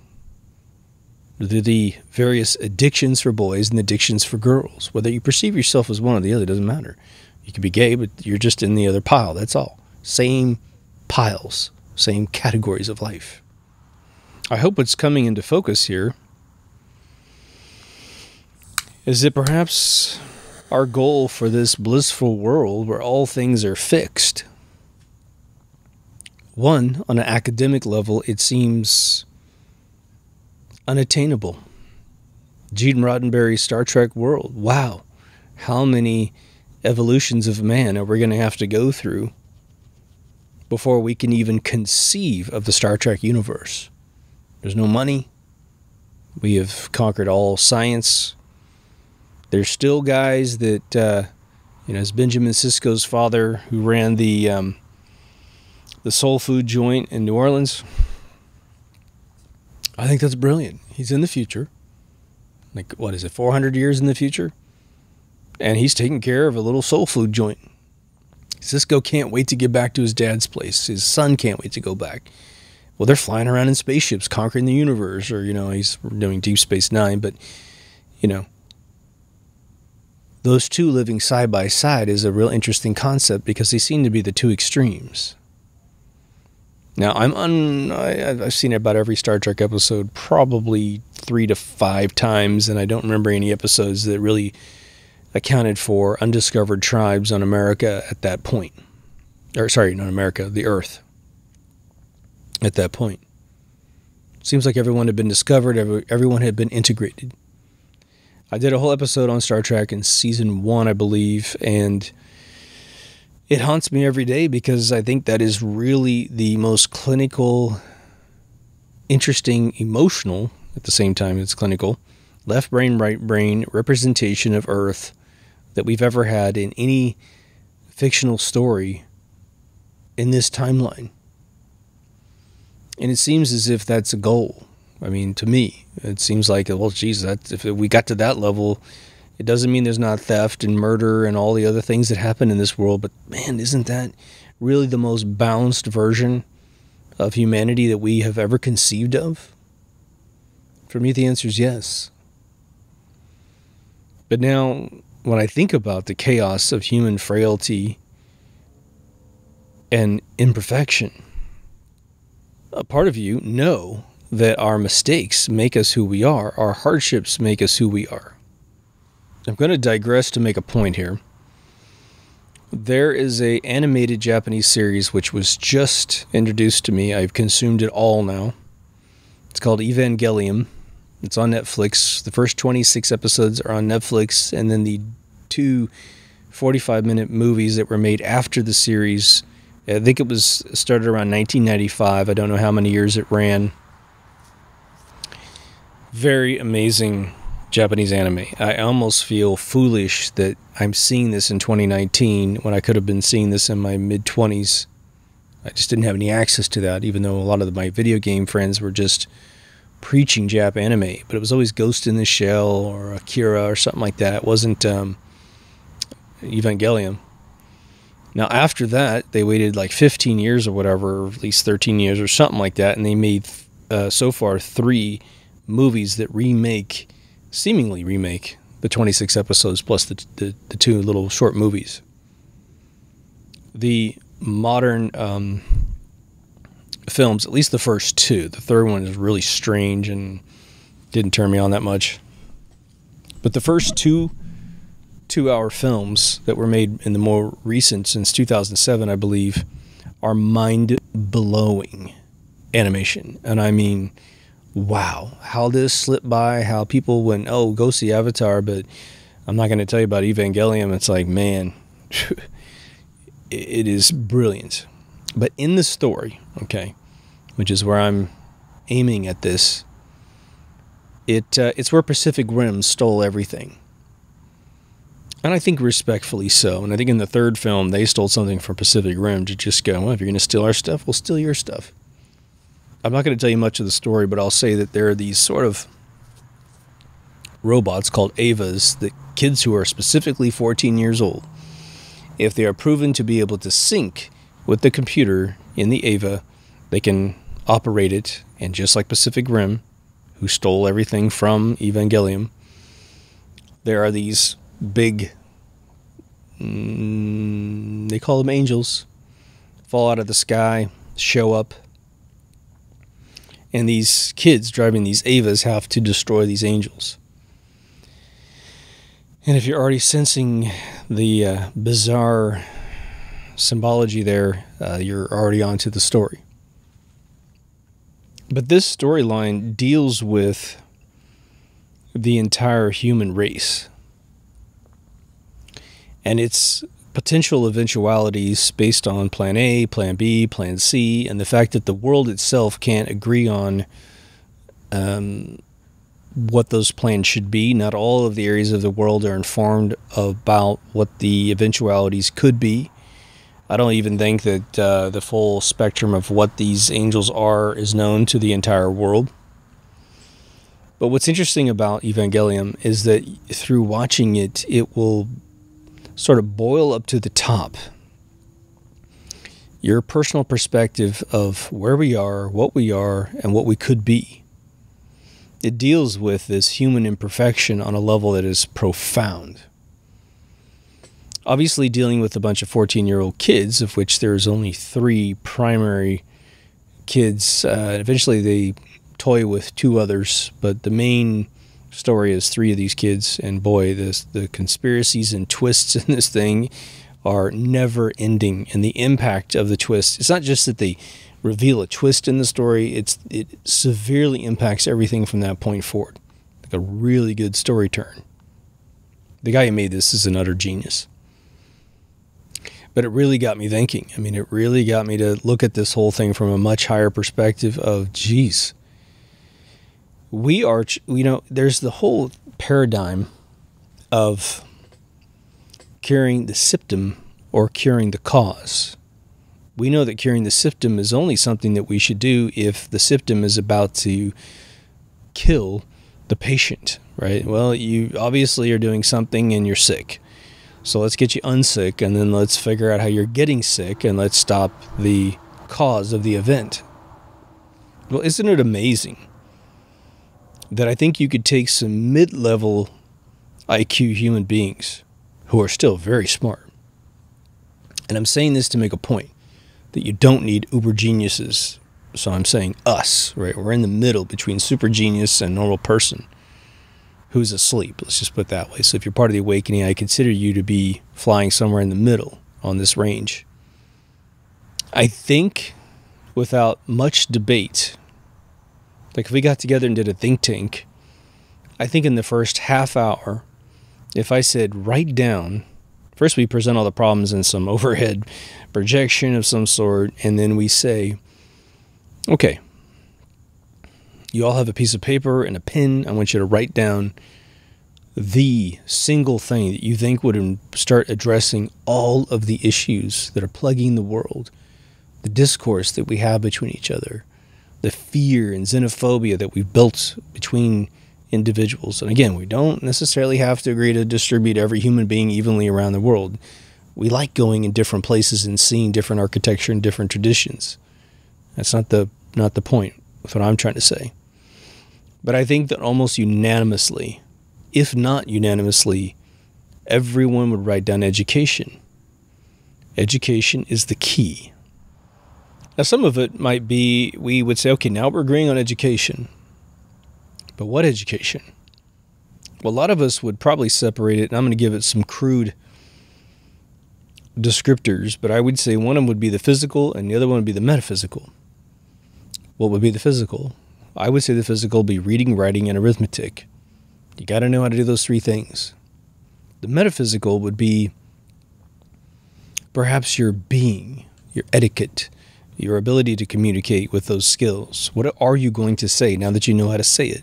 The various addictions for boys and addictions for girls. Whether you perceive yourself as one or the other doesn't matter. You could be gay, but you're just in the other pile. That's all. Same piles, same categories of life. I hope what's coming into focus here is that perhaps our goal for this blissful world where all things are fixed, one, on an academic level, it seems unattainable. Gene Roddenberry's Star Trek world. Wow. How many evolutions of man are we going to have to go through before we can even conceive of the Star Trek universe? There's no money. We have conquered all science. There's still guys that, as Benjamin Sisko's father, who ran the soul food joint in New Orleans. I think that's brilliant. He's in the future. Like, what is it, 400 years in the future? And he's taking care of a little soul food joint. Sisko can't wait to get back to his dad's place. His son can't wait to go back. Well, they're flying around in spaceships, conquering the universe, or, he's doing Deep Space Nine, but, those two living side by side is a real interesting concept because they seem to be the two extremes. Now, I've seen about every Star Trek episode probably 3 to 5 times, and I don't remember any episodes that really accounted for undiscovered tribes on America at that point. Or, sorry, not America, the Earth at that point. Seems like everyone had been discovered, everyone had been integrated. I did a whole episode on Star Trek in Season 1, I believe, and it haunts me every day because I think that is really the most clinical, interesting, emotional, at the same time it's clinical, left brain, right brain representation of Earth that we've ever had in any fictional story in this timeline. And it seems as if that's a goal. I mean, to me, it seems like, well, geez, if we got to that level, it doesn't mean there's not theft and murder and all the other things that happen in this world. But man, isn't that really the most balanced version of humanity that we have ever conceived of? For me, the answer is yes. But now, when I think about the chaos of human frailty and imperfection, a part of you know that our mistakes make us who we are. Our hardships make us who we are. I'm going to digress to make a point here. There is an animated Japanese series which was just introduced to me. I've consumed it all now. It's called Evangelion. It's on Netflix. The first 26 episodes are on Netflix, and then the 2 45-minute movies that were made after the series, I think it was started around 1995. I don't know how many years it ran. Very amazing Japanese anime. I almost feel foolish that I'm seeing this in 2019 when I could have been seeing this in my mid-20s. I just didn't have any access to that, even though a lot of my video game friends were just preaching Jap anime. But it was always Ghost in the Shell or Akira or something like that. It wasn't Evangelion. Now, after that, they waited like 15 years or whatever, or at least 13 years or something like that, and they made so far 3 movies that seemingly remake the 26 episodes plus the 2 little short movies. The modern films, at least the first 2, the third one is really strange and didn't turn me on that much. But the first 2-hour films that were made in the more recent, since 2007, I believe, are mind-blowing animation. And I mean, wow, how this slipped by, how people went, oh, go see Avatar, but I'm not going to tell you about Evangelion. It's like, man, it is brilliant. But in the story, okay, which is where I'm aiming at this, it's where Pacific Rim stole everything. And I think respectfully so. And I think in the third film, they stole something from Pacific Rim to just go, well, if you're going to steal our stuff, we'll steal your stuff. I'm not going to tell you much of the story, but I'll say that there are these sort of robots called Avas, that kids who are specifically 14 years old, if they are proven to be able to sync with the computer in the Ava, they can operate it. And just like Pacific Rim, who stole everything from Evangelion, there are these big, they call them angels, fall out of the sky, show up. And these kids driving these Avas have to destroy these angels. And if you're already sensing the bizarre symbology there, you're already onto the story. But this storyline deals with the entire human race and its potential eventualities based on Plan A, Plan B, Plan C, and the fact that the world itself can't agree on what those plans should be. Not all of the areas of the world are informed about what the eventualities could be. I don't even think that the full spectrum of what these angels are is known to the entire world. But what's interesting about Evangelion is that through watching it, it will sort of boil up to the top. your personal perspective of where we are, and what we could be. It deals with this human imperfection on a level that is profound. Obviously dealing with a bunch of 14-year-old kids, of which there's only 3 primary kids. Eventually they toy with 2 others, but the main story is 3 of these kids, and boy, the conspiracies and twists in this thing are never ending. And the impact of the twist, it's not just that they reveal a twist in the story, it severely impacts everything from that point forward. Like a really good story turn. The guy who made this is an utter genius. But it really got me thinking. I mean, it really got me to look at this whole thing from a much higher perspective of, geez, we are, there's the whole paradigm of curing the symptom or curing the cause. We know that curing the symptom is only something that we should do if the symptom is about to kill the patient, right? Well, you obviously are doing something and you're sick. So let's get you unsick, and then let's figure out how you're getting sick, and let's stop the cause of the event. Well, isn't it amazing that I think you could take some mid-level IQ human beings who are still very smart, and I'm saying this to make a point, that you don't need uber geniuses. So I'm saying us, right? We're in the middle between super genius and normal person who's asleep. Let's just put it that way. So if you're part of the awakening, I consider you to be flying somewhere in the middle on this range. I think without much debate, like if we got together and did a think tank, I think in the first half hour, if I said write down, first we present all the problems in some overhead projection of some sort, and then we say, okay, you all have a piece of paper and a pen. I want you to write down the single thing that you think would start addressing all of the issues that are plaguing the world, the discourse that we have between each other, the fear and xenophobia that we've built between individuals. And again, we don't necessarily have to agree to distribute every human being evenly around the world. We like going in different places and seeing different architecture and different traditions. That's not the point with what I'm trying to say. But I think that almost unanimously, if not unanimously, everyone would write down education. Education is the key. Now, some of it might be, we would say, okay, now we're agreeing on education. But what education? Well, a lot of us would probably separate it, and I'm going to give it some crude descriptors, but I would say one of them would be the physical and the other one would be the metaphysical. What would be the physical? I would say the physical would be reading, writing, and arithmetic. You got to know how to do those 3 things. The metaphysical would be perhaps your being, your etiquette, your ability to communicate with those skills. What are you going to say now that you know how to say it?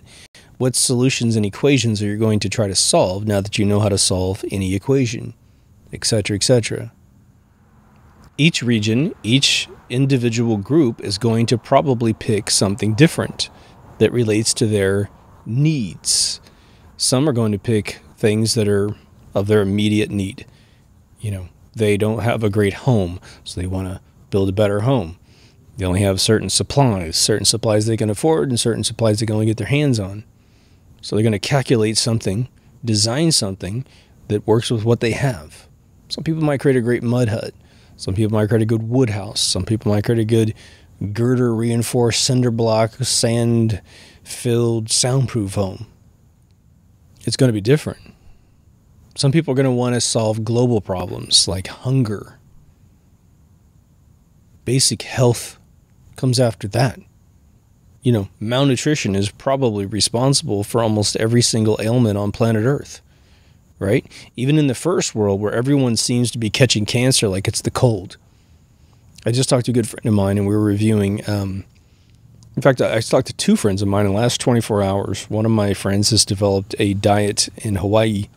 What solutions and equations are you going to try to solve now that you know how to solve any equation, etc., etc.? Each region, each individual group is going to probably pick something different that relates to their needs. Some are going to pick things that are of their immediate need. They don't have a great home, so they want to build a better home. They only have certain supplies they can afford, and certain supplies they can only get their hands on. So they're going to calculate something, design something that works with what they have. Some people might create a great mud hut. Some people might create a good wood house. Some people might create a good girder reinforced cinder block, sand filled soundproof home. It's going to be different. Some people are going to want to solve global problems like hunger. Basic health comes after that. Malnutrition is probably responsible for almost every single ailment on planet Earth, right? Even in the first world where everyone seems to be catching cancer like it's the cold. I just talked to a good friend of mine and we were reviewing, in fact, I talked to 2 friends of mine in the last 24 hours. One of my friends has developed a diet in Hawaii,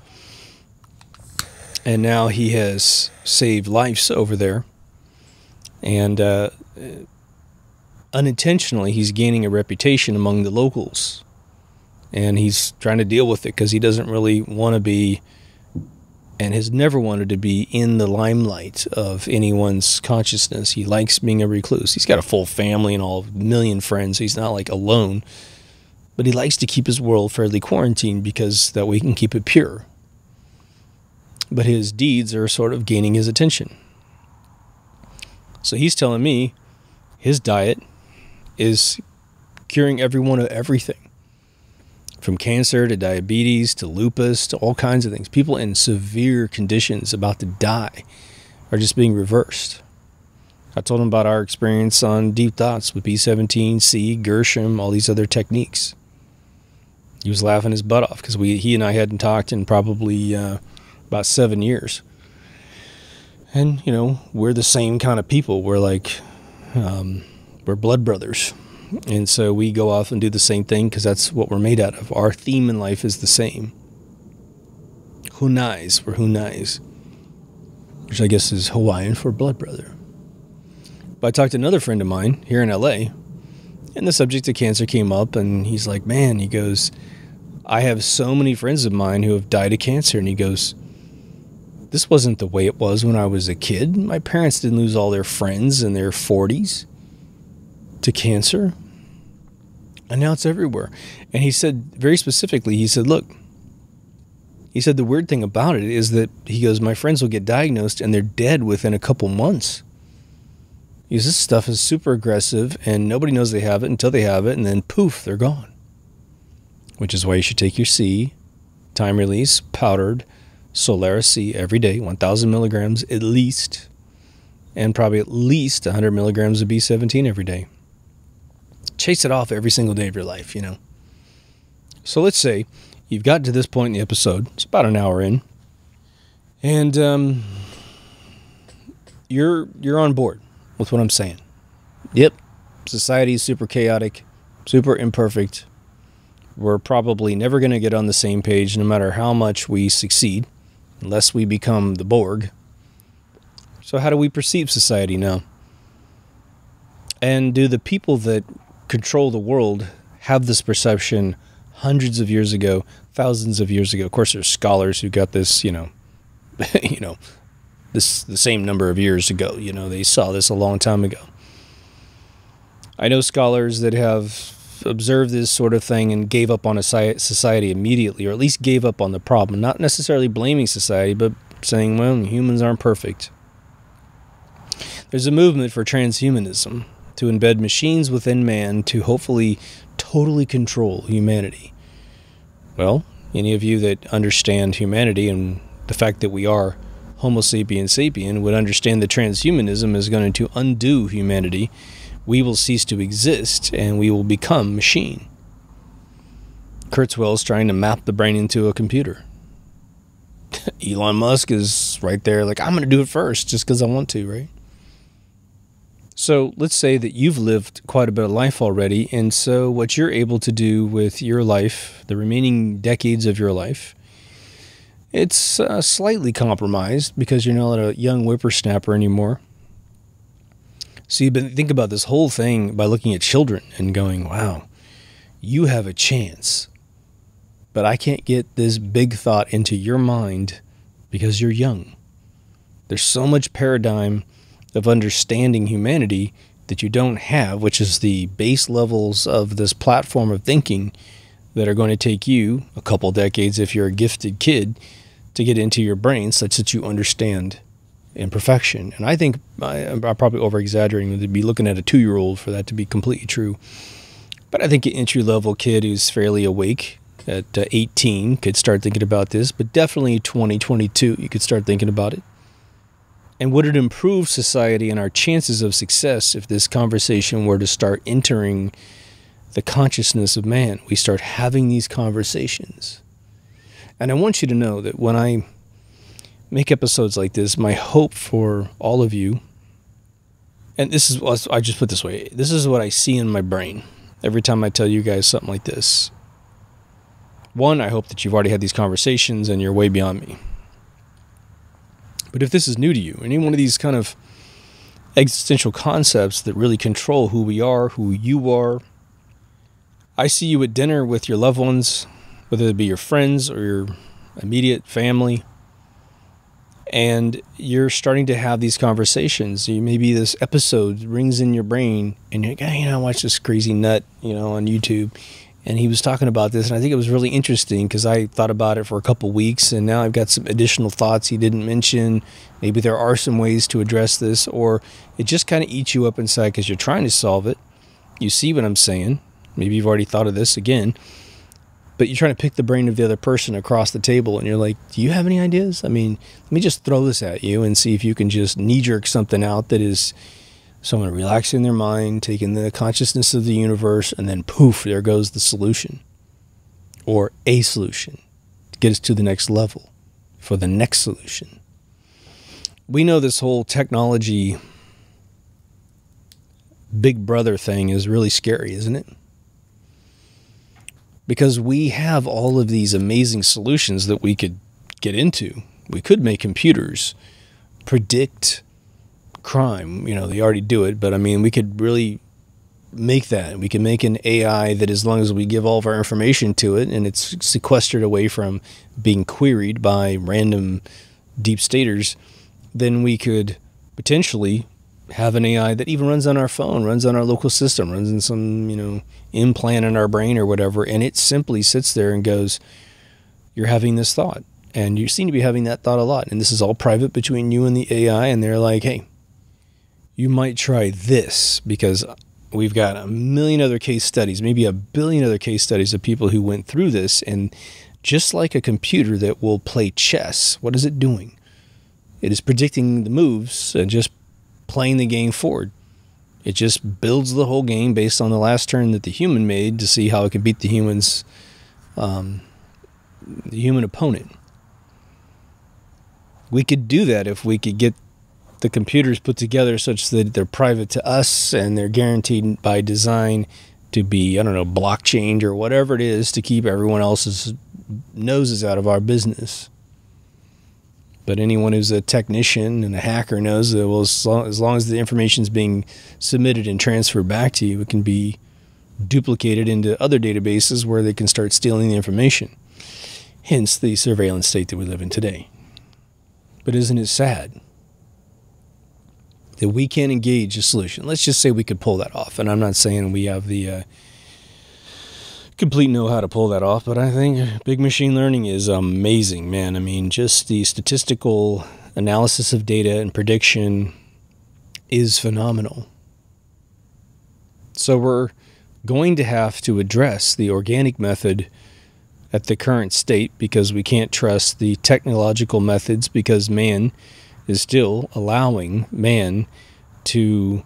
and now he has saved lives over there. And unintentionally, he's gaining a reputation among the locals. And he's trying to deal with it because he doesn't really want to be and has never wanted to be in the limelight of anyone's consciousness. He likes being a recluse. He's got a full family and all, a million friends. He's not like alone, but he likes to keep his world fairly quarantined because that way he can keep it pure. But his deeds are sort of gaining his attention. So he's telling me his diet is curing everyone of everything, from cancer to diabetes to lupus to all kinds of things. People in severe conditions about to die are just being reversed. I told him about our experience on Deep Thoughts with B17, C, Gershom, all these other techniques. He was laughing his butt off because he and I hadn't talked in probably about 7 years. And, you know, we're the same kind of people. We're like, we're blood brothers. And so we go off and do the same thing because that's what we're made out of. Our theme in life is the same. Hunais, we're Hunais, which I guess is Hawaiian for blood brother. But I talked to another friend of mine here in LA, and the subject of cancer came up, and he's like, man, he goes, I have so many friends of mine who have died of cancer. And he goes, this wasn't the way it was when I was a kid. My parents didn't lose all their friends in their 40s to cancer. And now it's everywhere. And he said, very specifically, he said, look, he said the weird thing about it is that, he goes, my friends will get diagnosed and they're dead within a couple months. Because this stuff is super aggressive and nobody knows they have it until they have it, and then poof, they're gone. Which is why you should take your C, time release, powdered Solaris C every day, 1,000 milligrams at least, and probably at least 100 milligrams of B17 every day. Chase it off every single day of your life, you know. So let's say you've got to this point in the episode, it's about an hour in, and you're on board with what I'm saying. Yep, society is super chaotic, super imperfect. We're probably never going to get on the same page no matter how much we succeed, unless we become the Borg. So how do we perceive society now? And do the people that control the world have this perception hundreds of years ago, thousands of years ago? Of course, there's scholars who got this, you know, this the same number of years ago. You know, they saw this a long time ago. I know scholars that have observed this sort of thing and gave up on a society immediately, or at least gave up on the problem, not necessarily blaming society, but saying, well, humans aren't perfect. There's a movement for transhumanism, to embed machines within man to hopefully totally control humanity. Well, any of you that understand humanity and the fact that we are Homo sapiens sapien would understand that transhumanism is going to undo humanity. We will cease to exist, and we will become machine. Kurzweil is trying to map the brain into a computer. Elon Musk is right there like, I'm going to do it first just because I want to, right? So let's say that you've lived quite a bit of life already, and so what you're able to do with your life, the remaining decades of your life, it's slightly compromised because you're not a young whippersnapper anymore. So you've been think about this whole thing by looking at children and going, wow, you have a chance. But I can't get this big thought into your mind because you're young. There's so much paradigm of understanding humanity that you don't have, which is the base levels of this platform of thinking that are going to take you a couple decades, if you're a gifted kid, to get into your brain such that you understand imperfection. And I think I'm probably over-exaggerating to be looking at a 2-year-old for that to be completely true. But I think an entry-level kid who's fairly awake at 18 could start thinking about this, but definitely 20, 22, you could start thinking about it. And would it improve society and our chances of success if this conversation were to start entering the consciousness of man? We start having these conversations. And I want you to know that when I make episodes like this, my hope for all of you, and this is, I just put this way, this is what I see in my brain every time I tell you guys something like this. One, I hope that you've already had these conversations and you're way beyond me. But if this is new to you, any one of these kind of existential concepts that really control who we are, who you are, I see you at dinner with your loved ones, whether it be your friends or your immediate family, And you're starting to have these conversations. Maybe this episode rings in your brain, and you're like, hey, I watched this crazy nut, on YouTube, and he was talking about this, and I think it was really interesting because I thought about it for a couple weeks, and now I've got some additional thoughts he didn't mention. Maybe there are some ways to address this, or it just kind of eats you up inside because you're trying to solve it. You see what I'm saying? Maybe you've already thought of this again. But you're trying to pick the brain of the other person across the table, and you're like, do you have any ideas? Let me just throw this at you and see if you can just knee-jerk something out that is someone relaxing their mind, taking the consciousness of the universe, and then poof, there goes the solution. Or a solution to get us to the next level for the next solution. We know this whole technology Big Brother thing is really scary, isn't it? Because we have all of these amazing solutions that we could get into. We could make computers predict crime. They already do it, but we could really make that. We can make an AI that, as long as we give all of our information to it and it's sequestered away from being queried by random deep staters, then we could potentially have an AI that even runs on our phone, runs on our local system, runs in some, implant in our brain or whatever, and it simply sits there and goes, you're having this thought, and you seem to be having that thought a lot, and this is all private between you and the AI, and they're like, hey, you might try this, because we've got a million other case studies, maybe a billion other case studies of people who went through this, and just like a computer that will play chess, what is it doing? It is predicting the moves and just playing the game forward. It just builds the whole game based on the last turn that the human made to see how it can beat the human opponent. We could do that if we could get the computers put together such that they're private to us and they're guaranteed by design to be, blockchained or whatever it is to keep everyone else's noses out of our business. But anyone who's a technician and a hacker knows that, well, as long as the information is being submitted and transferred back to you, it can be duplicated into other databases where they can start stealing the information. Hence the surveillance state that we live in today. But isn't it sad that we can't engage a solution? Let's just say we could pull that off. And I'm not saying we have the complete know-how to pull that off, but I think big machine learning is amazing, man. Just the statistical analysis of data and prediction is phenomenal. So we're going to have to address the organic method at the current state because we can't trust the technological methods because man is still allowing man to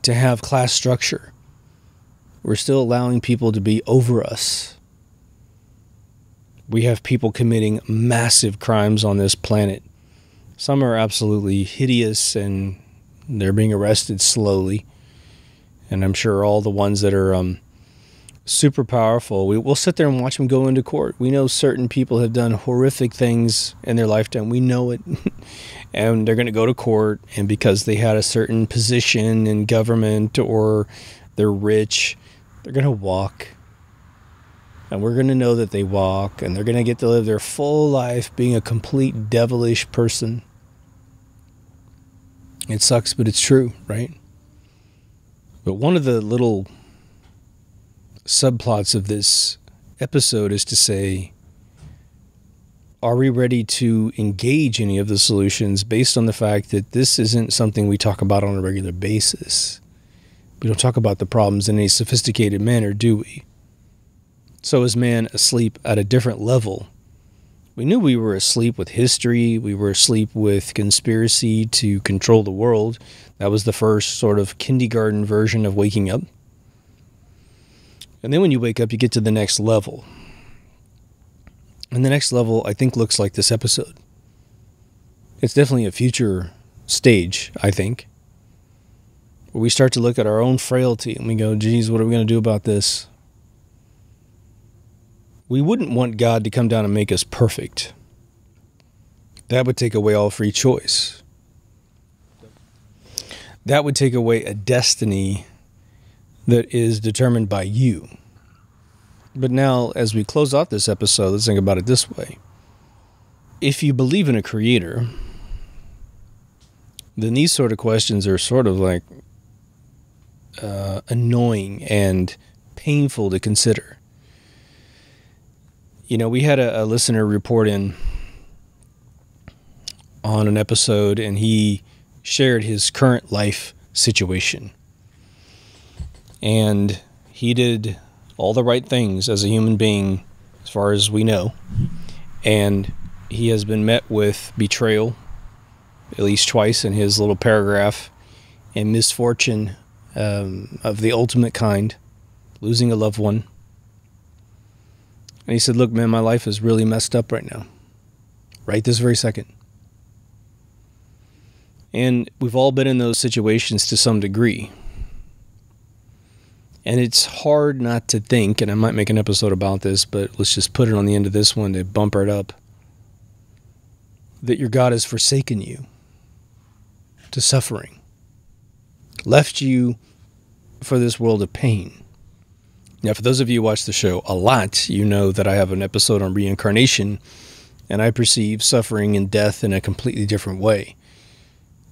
have class structure. We're still allowing people to be over us. We have people committing massive crimes on this planet. Some are absolutely hideous and they're being arrested slowly. And I'm sure all the ones that are super powerful, we'll sit there and watch them go into court. We know certain people have done horrific things in their lifetime. We know it. And they're going to go to court, and because they had a certain position in government or they're rich, they're going to walk, and we're going to know that they walk, and they're going to get to live their full life being a complete devilish person. It sucks, but it's true, right? But one of the little subplots of this episode is to say, are we ready to engage any of the solutions based on the fact that this isn't something we talk about on a regular basis? We don't talk about the problems in any sophisticated manner, do we? So is man asleep at a different level? We knew we were asleep with history. We were asleep with conspiracy to control the world. That was the first sort of kindergarten version of waking up. And then when you wake up, you get to the next level. And the next level, I think, looks like this episode. It's definitely a future stage, I think, where we start to look at our own frailty and we go, geez, what are we going to do about this? We wouldn't want God to come down and make us perfect. That would take away all free choice. That would take away a destiny that is determined by you. But now, as we close off this episode, let's think about it this way. if you believe in a creator, then these sort of questions are sort of like annoying and painful to consider. You know, we had a listener report in on an episode, and he shared his current life situation. And he did all the right things as a human being, as far as we know. And he has been met with betrayal, at least twice in his little paragraph, and misfortune of the ultimate kind, losing a loved one. And he said, look, man, my life is really messed up right now. Right this very second. And we've all been in those situations to some degree. And it's hard not to think, and I might make an episode about this, but let's just put it on the end of this one to bumper it up, that your God has forsaken you to suffering, left you for this world of pain. Now, for those of you who watch the show a lot, you know that I have an episode on reincarnation, and I perceive suffering and death in a completely different way.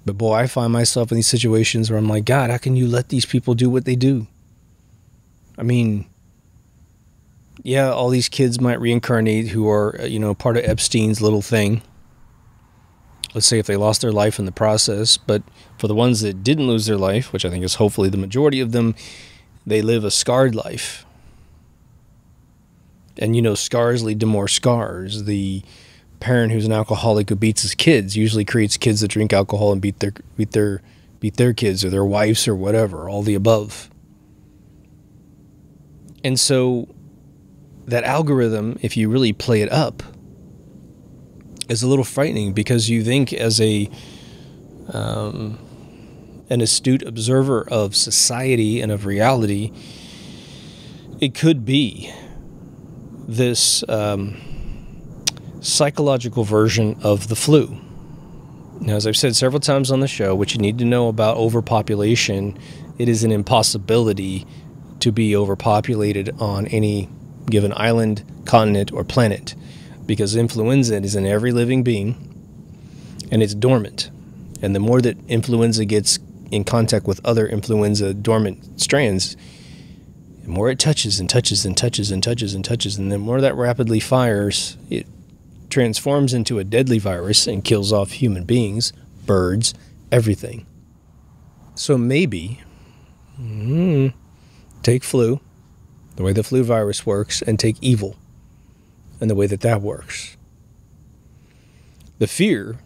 But boy, I find myself in these situations where I'm like, God, how can you let these people do what they do? I mean, yeah, all these kids might reincarnate who are, you know, part of Epstein's little thing. Let's say if they lost their life in the process. But for the ones that didn't lose their life, which I think is hopefully the majority of them, they live a scarred life. And, you know, scars lead to more scars. The parent who's an alcoholic who beats his kids usually creates kids that drink alcohol and beat their kids or their wives or whatever, all the above. And so that algorithm, if you really play it up, is a little frightening, because you think as an astute observer of society and of reality, it could be this psychological version of the flu. Now, as I've said several times on the show, what you need to know about overpopulation, it is an impossibility to be overpopulated on any given island, continent, or planet, because influenza is in every living being, and it's dormant. And the more that influenza gets in contact with other influenza dormant strands, the more it touches and touches and touches and touches and touches, and the more that rapidly fires, it transforms into a deadly virus and kills off human beings, birds, everything. So maybe take flu, the way the flu virus works, and take evil and the way that that works. The fear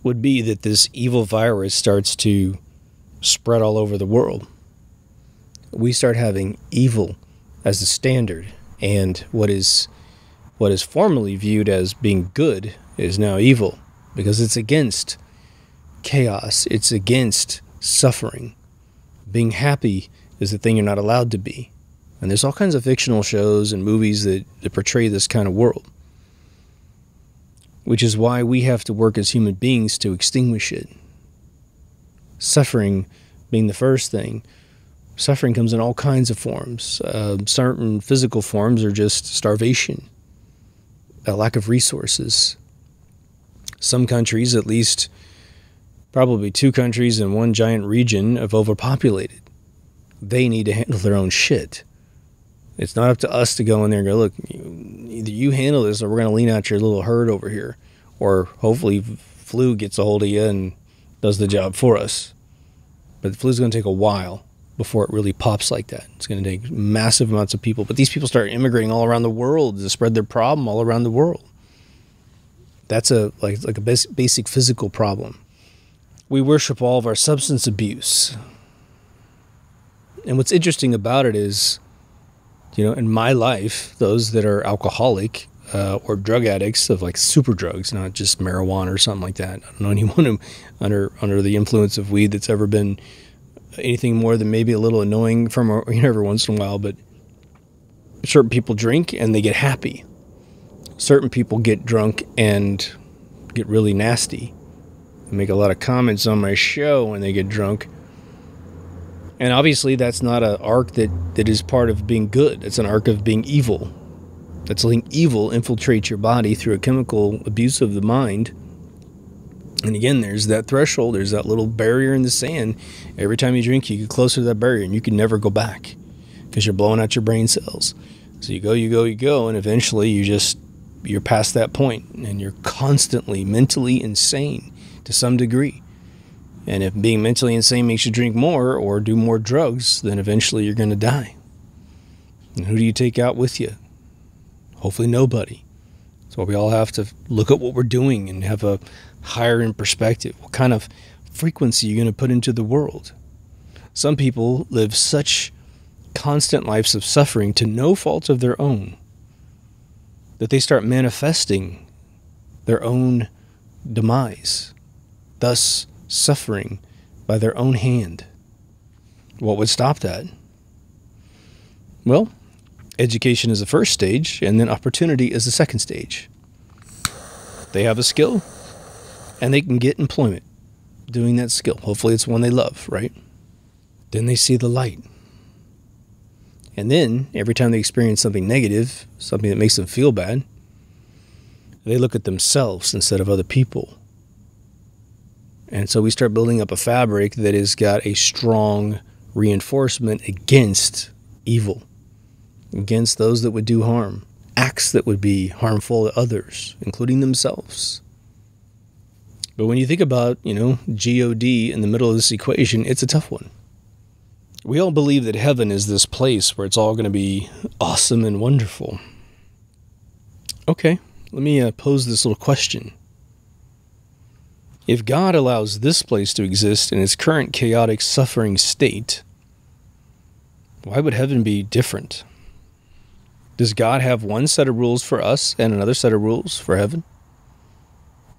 would be that this evil virus starts to spread all over the world. We start having evil as the standard, and what is formerly viewed as being good is now evil, because it's against chaos, it's against suffering. Being happy is the thing you're not allowed to be. And there's all kinds of fictional shows and movies that portray this kind of world, which is why we have to work as human beings to extinguish it. Suffering being the first thing. Suffering comes in all kinds of forms. Certain physical forms are just starvation, a lack of resources. Some countries, at least probably 2 countries in one giant region, have overpopulated. They need to handle their own shit. It's not up to us to go in there and go, look, either you handle this or we're going to lean out your little herd over here. Or hopefully flu gets a hold of you and does the job for us. But the flu's going to take a while before it really pops like that. It's going to take massive amounts of people. But these people start immigrating all around the world to spread their problem all around the world. That's like a basic physical problem. We worship all of our substance abuse. And what's interesting about it is, you know, in my life, those that are alcoholic or drug addicts of like super drugs, not just marijuana or something like that. I don't know anyone who under the influence of weed that's ever been anything more than maybe a little annoying from every once in a while. But certain people drink and they get happy. Certain people get drunk and get really nasty. They make a lot of comments on my show when they get drunk. And obviously that's not an arc that is part of being good. It's an arc of being evil. That's letting evil infiltrate your body through a chemical abuse of the mind. And again, there's that threshold, there's that little barrier in the sand. Every time you drink, you get closer to that barrier, and you can never go back because you're blowing out your brain cells. So you go, and eventually you're past that point, and you're constantly mentally insane to some degree. And if being mentally insane makes you drink more or do more drugs, then eventually you're going to die. And who do you take out with you? Hopefully nobody. So we all have to look at what we're doing and have a higher in perspective. What kind of frequency are you going to put into the world? Some people live such constant lives of suffering to no fault of their own that they start manifesting their own demise, thus suffering by their own hand. What would stop that? Well, education is the first stage, and then opportunity is the second stage. They have a skill, and they can get employment doing that skill. Hopefully it's one they love, right? Then they see the light. And then, every time they experience something negative, something that makes them feel bad, they look at themselves instead of other people. And so we start building up a fabric that has got a strong reinforcement against evil, against those that would do harm, acts that would be harmful to others, including themselves. But when you think about, G-O-D in the middle of this equation, it's a tough one. We all believe that heaven is this place where it's all going to be awesome and wonderful. Okay, let me pose this little question. If God allows this place to exist in its current chaotic suffering state, why would heaven be different? Does God have one set of rules for us and another set of rules for heaven?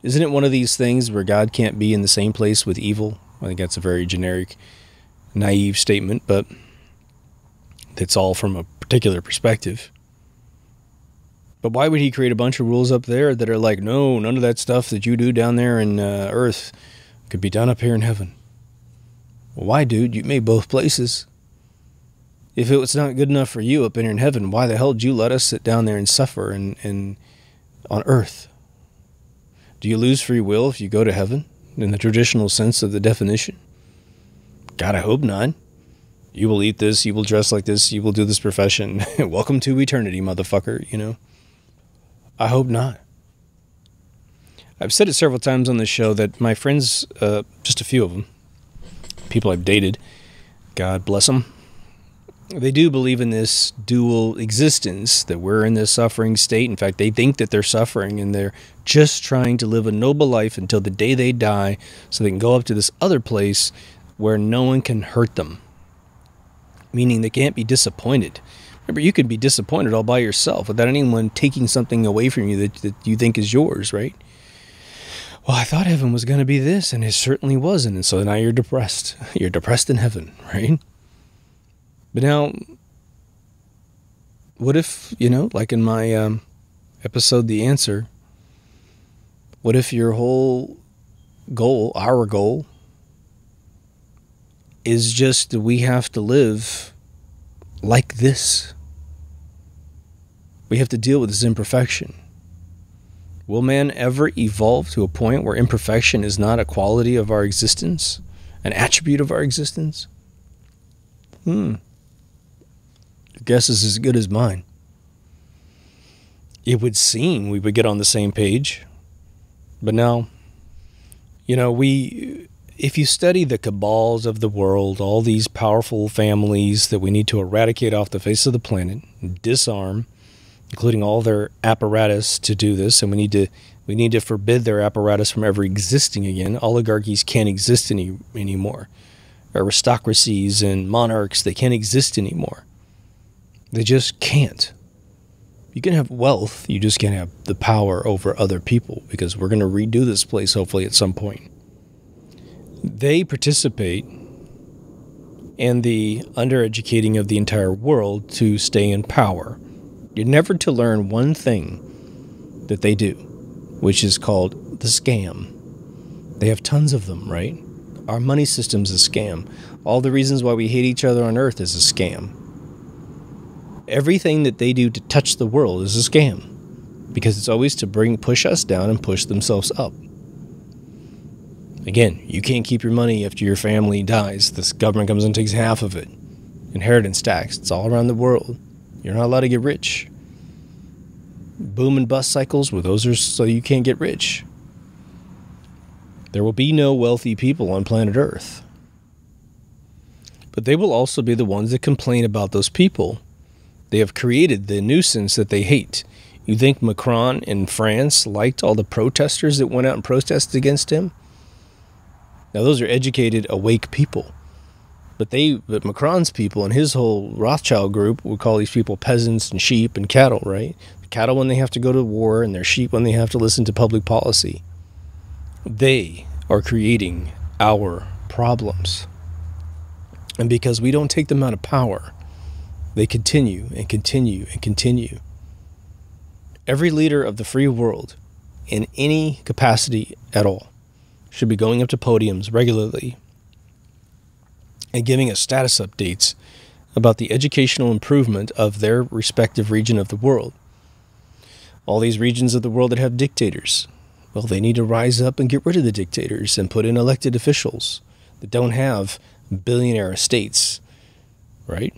Isn't it one of these things where God can't be in the same place with evil? I think that's a very generic, naive statement, but it's all from a particular perspective. But why would he create a bunch of rules up there that are like, no, none of that stuff that you do down there in earth could be done up here in heaven? Well, why, dude? You made both places. If it was not good enough for you up in here in heaven, why the hell did you let us sit down there and suffer on earth? Do you lose free will if you go to heaven in the traditional sense of the definition? God, I hope not. You will eat this, you will dress like this, you will do this profession. Welcome to eternity, motherfucker, I hope not. I've said it several times on the show that my friends, just a few of them, people I've dated, God bless them, they do believe in this dual existence, that we're in this suffering state. In fact, they think that they're suffering and they're just trying to live a noble life until the day they die so they can go up to this other place where no one can hurt them. Meaning they can't be disappointed. Remember, you can be disappointed all by yourself without anyone taking something away from you that you think is yours, right? Well, I thought heaven was going to be this, and it certainly wasn't. And so now you're depressed. You're depressed in heaven, right? But now, what if, like in my episode, The Answer, what if your whole goal, our goal, is just that we have to live like this? We have to deal with this imperfection. Will man ever evolve to a point where imperfection is not a quality of our existence, an attribute of our existence? Your guess is as good as mine. It would seem we would get on the same page. But now, if you study the cabals of the world, all these powerful families that we need to eradicate off the face of the planet, disarm, including all their apparatus to do this, and we need to forbid their apparatus from ever existing again. Oligarchies can't exist anymore. Aristocracies and monarchs, they can't exist anymore. They just can't. You can have wealth, you just can't have the power over other people, because we're going to redo this place hopefully at some point. They participate in the undereducating of the entire world to stay in power. You're never to learn one thing that they do, which is called the scam. They have tons of them, right? Our money system's a scam. All the reasons why we hate each other on earth is a scam. Everything that they do to touch the world is a scam, because it's always to push us down and push themselves up. Again, you can't keep your money after your family dies. This government comes and takes half of it. Inheritance tax. It's all around the world. You're not allowed to get rich. Boom and bust cycles, well, those are so you can't get rich. There will be no wealthy people on planet Earth. But they will also be the ones that complain about those people. They have created the nuisance that they hate. You think Macron in France liked all the protesters that went out and protested against him? Now, those are educated, awake people. But Macron's people and his whole Rothschild group would call these people peasants and sheep and cattle, right? Cattle when they have to go to war, and they're sheep when they have to listen to public policy. They are creating our problems. And because we don't take them out of power, they continue and continue and continue. Every leader of the free world, in any capacity at all, should be going up to podiums regularly and giving us status updates about the educational improvement of their respective region of the world. All these regions of the world that have dictators, well, they need to rise up and get rid of the dictators and put in elected officials that don't have billionaire estates, right?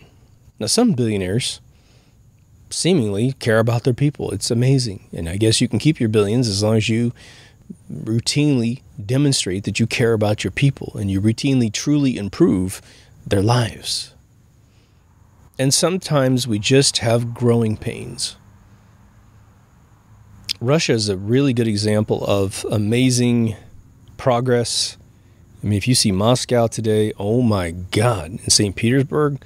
Now, some billionaires seemingly care about their people. It's amazing. And I guess you can keep your billions as long as you routinely demonstrate that you care about your people and you routinely truly improve their lives. And sometimes we just have growing pains. Russia is a really good example of amazing progress. I mean, if you see Moscow today, oh my God, in St. Petersburg,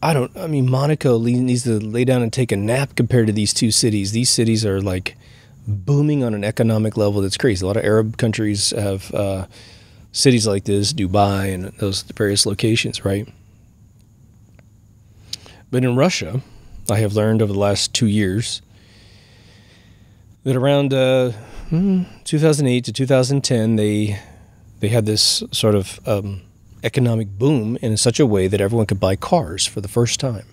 Monaco needs to lay down and take a nap compared to these two cities. These cities are like booming on an economic level that's crazy. A lot of Arab countries have cities like this, Dubai and those various locations, right? But in Russia, I have learned over the last 2 years that around 2008 to 2010, they had this sort of economic boom in such a way that everyone could buy cars for the first time.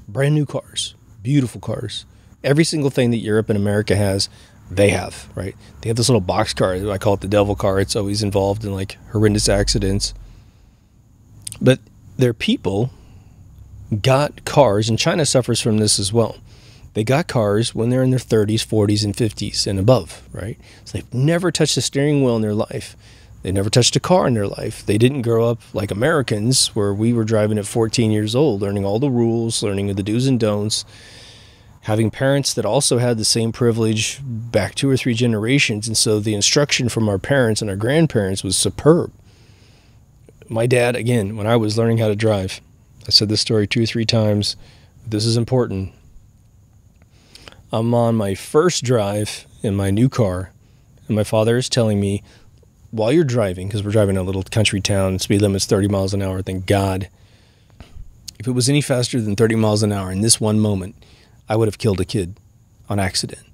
Brand new cars, beautiful cars. Every single thing that Europe and America has, they have, right? They have this little box car. I call it the devil car. It's always involved in like horrendous accidents. But their people got cars, and China suffers from this as well. They got cars when they're in their 30s, 40s, and 50s and above, right? So they've never touched a steering wheel in their life. They never touched a car in their life. They didn't grow up like Americans, where we were driving at 14 years old, learning all the rules, learning the do's and don'ts, having parents that also had the same privilege back 2 or 3 generations. And so the instruction from our parents and our grandparents was superb. My dad, again, when I was learning how to drive, I said this story 2 or 3 times. This is important. I'm on my first drive in my new car, and my father is telling me, while you're driving, because we're driving a little country town, speed limit's 30 miles an hour, thank God. If it was any faster than 30 miles an hour in this one moment, I would have killed a kid on accident.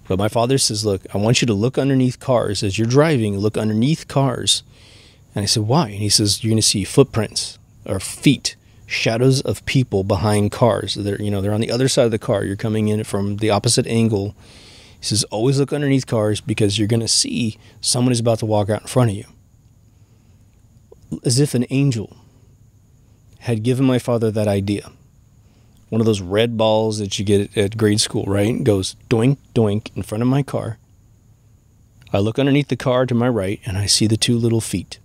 But my father says, look, I want you to look underneath cars. As you're driving, look underneath cars. And I said, why? And he says, you're going to see footprints or feet, shadows of people behind cars. They're on the other side of the car. You're coming in from the opposite angle. He says, always look underneath cars, because you're going to see someone is about to walk out in front of you. As if an angel had given my father that idea. One of those red balls that you get at grade school, right? It goes doink, doink in front of my car. I look underneath the car to my right, and I see the 2 little feet.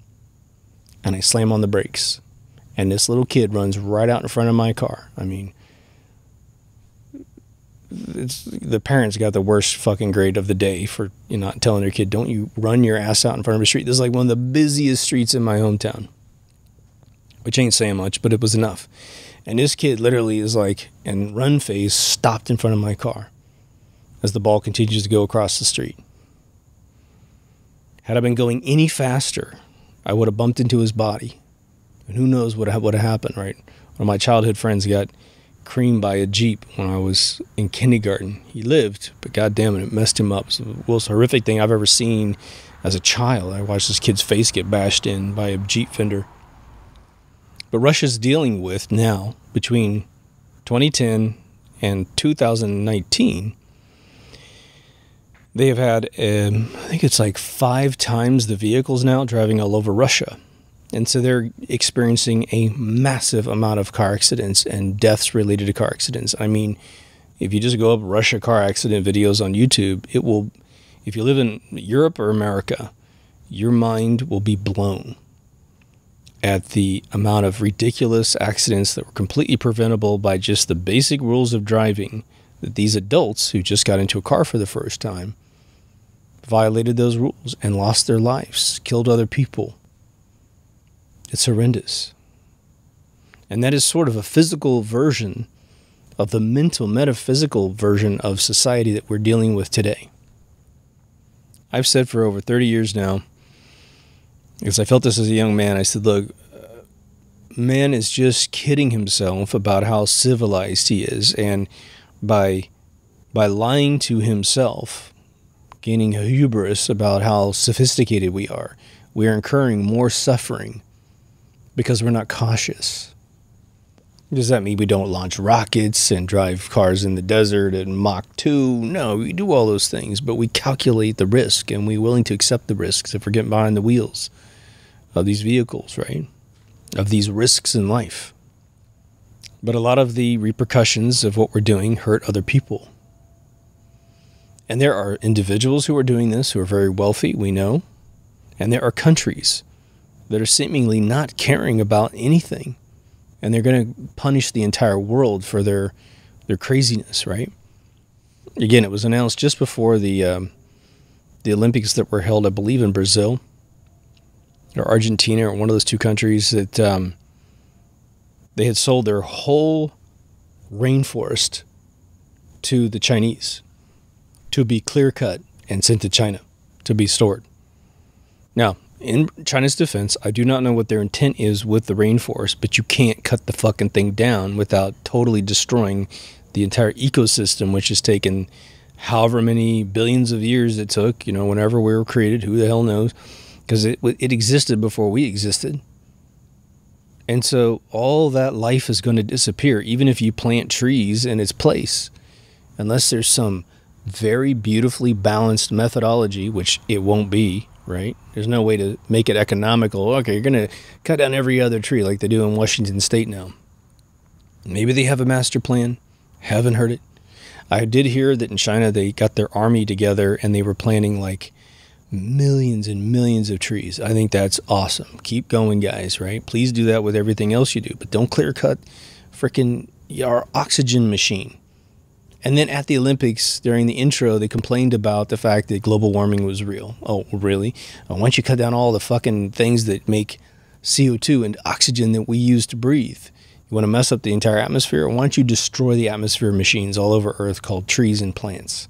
And I slam on the brakes. And this little kid runs right out in front of my car. I mean, the parents got the worst fucking grade of the day for not telling their kid, don't you run your ass out in front of a street. This is like one of the busiest streets in my hometown. Which ain't saying much, but it was enough. And this kid literally is like, in run phase, stopped in front of my car as the ball continues to go across the street. Had I been going any faster, I would have bumped into his body. And who knows what would have happened, right? One of my childhood friends got creamed by a Jeep when I was in kindergarten. He lived, but goddamn it messed him up. It's the most horrific thing I've ever seen as a child. I watched this kid's face get bashed in by a Jeep fender. But Russia's dealing with now, between 2010 and 2019, they have had, I think it's like 5 times the vehicles now driving all over Russia. And so they're experiencing a massive amount of car accidents and deaths related to car accidents. I mean, if you just go up Russia car accident videos on YouTube, it will, if you live in Europe or America, your mind will be blown at the amount of ridiculous accidents that were completely preventable by just the basic rules of driving, that these adults who just got into a car for the first time violated those rules and lost their lives, killed other people. It's horrendous. And that is sort of a physical version of the mental, metaphysical version of society that we're dealing with today. I've said for over 30 years now, because I felt this as a young man, I said, look, man is just kidding himself about how civilized he is. And by lying to himself, gaining a hubris about how sophisticated we are incurring more suffering because we're not cautious. Does that mean we don't launch rockets and drive cars in the desert and Mach 2? No, we do all those things, but we calculate the risk and we're willing to accept the risks if we're getting behind the wheels of these vehicles, right? Of these risks in life. But a lot of the repercussions of what we're doing hurt other people. And there are individuals who are doing this who are very wealthy, we know. And there are countries that are seemingly not caring about anything. And they're going to punish the entire world for their craziness, right? Again, it was announced just before the Olympics that were held, I believe, in Brazil or Argentina or one of those two countries, that they had sold their whole rainforest to the Chinese to be clear-cut and sent to China to be stored. Now, in China's defense, I do not know what their intent is with the rainforest, but you can't cut the fucking thing down without totally destroying the entire ecosystem, which has taken however many billions of years it took, whenever we were created, who the hell knows, because it existed before we existed. And so all that life is going to disappear, even if you plant trees in its place, unless there's some very beautifully balanced methodology, which it won't be, right? There's no way to make it economical. Okay, you're going to cut down every other tree like they do in Washington State now. Maybe they have a master plan. Haven't heard it. I did hear that in China they got their army together and they were planting like millions and millions of trees. I think that's awesome. Keep going, guys, right? Please do that with everything else you do, but don't clear cut freaking our oxygen machine. And then at the Olympics, during the intro, they complained about the fact that global warming was real. Oh, really? Why don't you cut down all the fucking things that make CO2 and oxygen that we use to breathe? You want to mess up the entire atmosphere? Why don't you destroy the atmosphere machines all over Earth called trees and plants?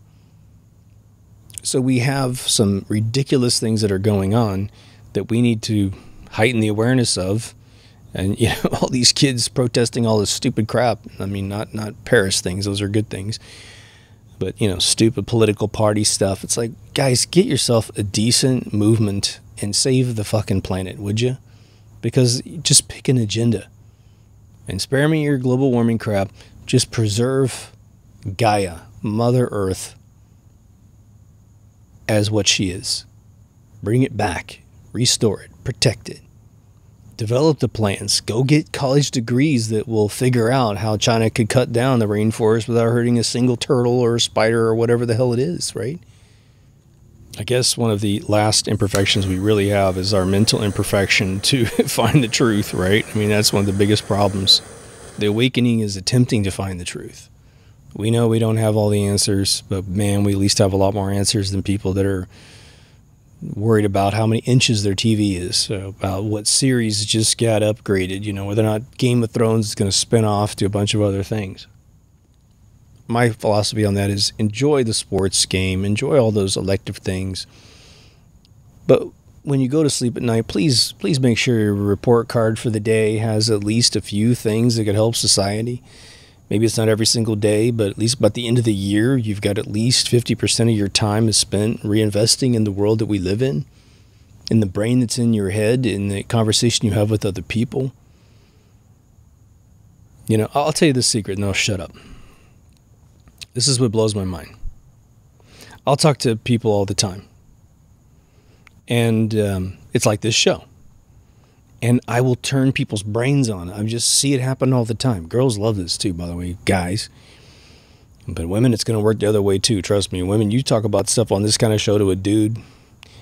So we have some ridiculous things that are going on that we need to heighten the awareness of. And, all these kids protesting all this stupid crap. I mean, not Paris things. Those are good things. But, stupid political party stuff. It's like, guys, get yourself a decent movement and save the fucking planet, would you? Because just pick an agenda. And spare me your global warming crap. Just preserve Gaia, Mother Earth, as what she is. Bring it back. Restore it. Protect it. Develop the plans. Go get college degrees that will figure out how China could cut down the rainforest without hurting a single turtle or a spider or whatever the hell it is, right? I guess one of the last imperfections we really have is our mental imperfection to find the truth, right? I mean, that's one of the biggest problems. The awakening is attempting to find the truth. We know we don't have all the answers, but man, we at least have a lot more answers than people that are worried about how many inches their TV is, so about what series just got upgraded, whether or not Game of Thrones is going to spin off to a bunch of other things. My philosophy on that is enjoy the sports game, enjoy all those elective things. But when you go to sleep at night, please make sure your report card for the day has at least a few things that could help society. Maybe it's not every single day, but at least by the end of the year, you've got at least 50% of your time is spent reinvesting in the world that we live in the brain that's in your head, in the conversation you have with other people. You know, I'll tell you this secret and I'll shut up. This is what blows my mind. I'll talk to people all the time. And it's like this show. And I will turn people's brains on. I just see it happen all the time. Girls love this too, by the way, guys. But women, it's going to work the other way too. Trust me. Women, you talk about stuff on this kind of show to a dude.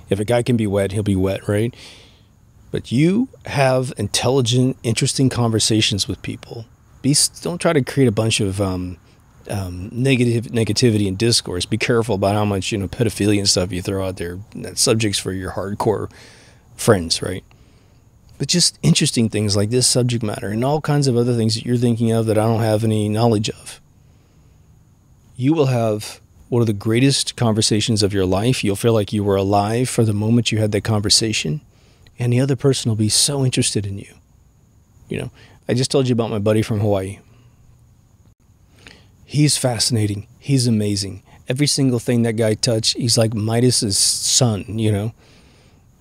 If a guy can be wet, he'll be wet, right? But you have intelligent, interesting conversations with people. Don't try to create a bunch of negativity and discourse. Be careful about how much, pedophilia and stuff you throw out there. That's subjects for your hardcore friends, right? But just interesting things like this subject matter and all kinds of other things that you're thinking of that I don't have any knowledge of. You will have one of the greatest conversations of your life. You'll feel like you were alive for the moment you had that conversation. And the other person will be so interested in you. I just told you about my buddy from Hawaii. He's fascinating. He's amazing. Every single thing that guy touched, he's like Midas's son,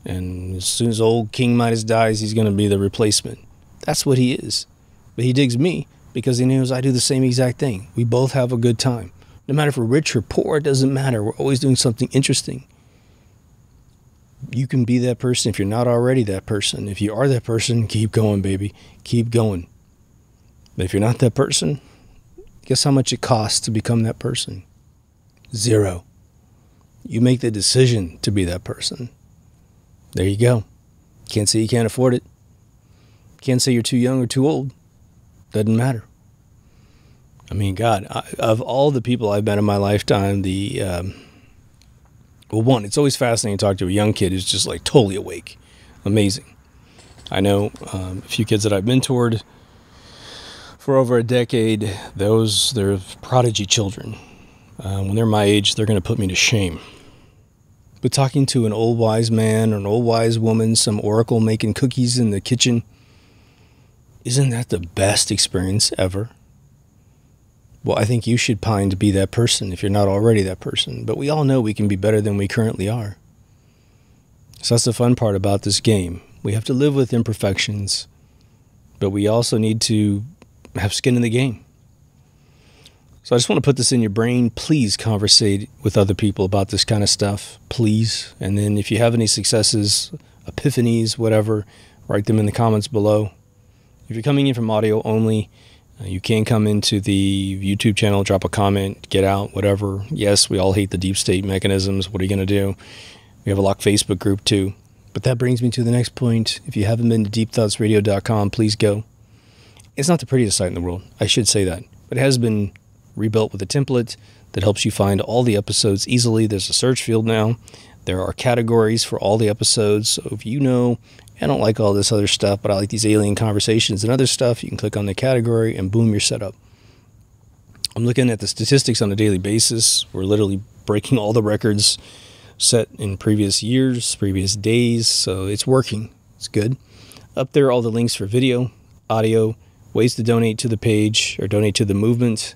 And as soon as old King Midas dies, he's going to be the replacement. That's what he is. But he digs me because he knows I do the same exact thing. We both have a good time. No matter if we're rich or poor, it doesn't matter. We're always doing something interesting. You can be that person if you're not already that person. If you are that person, keep going, baby. Keep going. But if you're not that person, guess how much it costs to become that person? 0. You make the decision to be that person. There you go. Can't say you can't afford it. Can't say you're too young or too old. Doesn't matter. I mean, God, of all the people I've met in my lifetime, one, it's always fascinating to talk to a young kid who's just like totally awake. Amazing. I know a few kids that I've mentored for over a decade. They're prodigy children. When they're my age, they're going to put me to shame. But talking to an old wise man or an old wise woman, some oracle making cookies in the kitchen, isn't that the best experience ever? Well, I think you should pine to be that person if you're not already that person. But we all know we can be better than we currently are. So that's the fun part about this game. We have to live with imperfections, but we also need to have skin in the game. So I just want to put this in your brain. Please conversate with other people about this kind of stuff. Please. And then if you have any successes, epiphanies, whatever, write them in the comments below. If you're coming in from audio only, you can come into the YouTube channel, drop a comment, get out, whatever. Yes, we all hate the deep state mechanisms. What are you going to do? We have a locked Facebook group too. But that brings me to the next point. If you haven't been to deepthoughtsradio.com, please go. It's not the prettiest site in the world. I should say that. But it has been rebuilt with a template that helps you find all the episodes easily. There's a search field now. There are categories for all the episodes. So if I don't like all this other stuff, but I like these alien conversations and other stuff, you can click on the category and boom, you're set up. I'm looking at the statistics on a daily basis. We're literally breaking all the records set in previous years, previous days, so it's working. It's good. Up there, all the links for video, audio, ways to donate to the page or donate to the movement.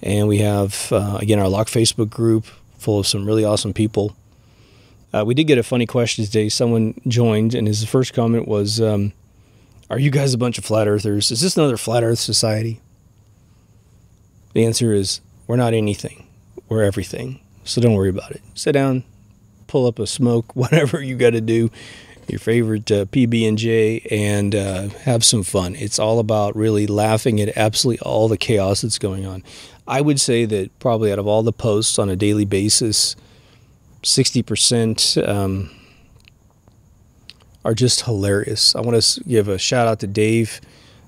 And we have, again, our locked Facebook group full of some really awesome people. We did get a funny question today. Someone joined, and his first comment was, are you guys a bunch of flat earthers? Is this another flat earth society? The answer is, we're not anything. We're everything. So don't worry about it. Sit down, pull up a smoke, whatever you got to do, your favorite PB&J, and have some fun. It's all about really laughing at absolutely all the chaos that's going on. I would say that probably out of all the posts on a daily basis, 60% are just hilarious. I want to give a shout out to Dave,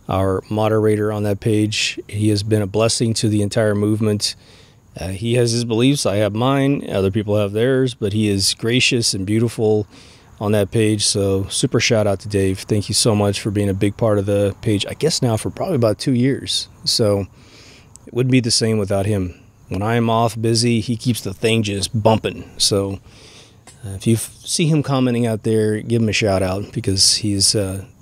our moderator on that page. He has been a blessing to the entire movement. He has his beliefs. I have mine. Other people have theirs, but he is gracious and beautiful on that page. So super shout out to Dave. Thank you so much for being a big part of the page. I guess now for probably about 2 years. So it wouldn't be the same without him. When I am off busy, he keeps the thing just bumping. So if you see him commenting out there, give him a shout out because he's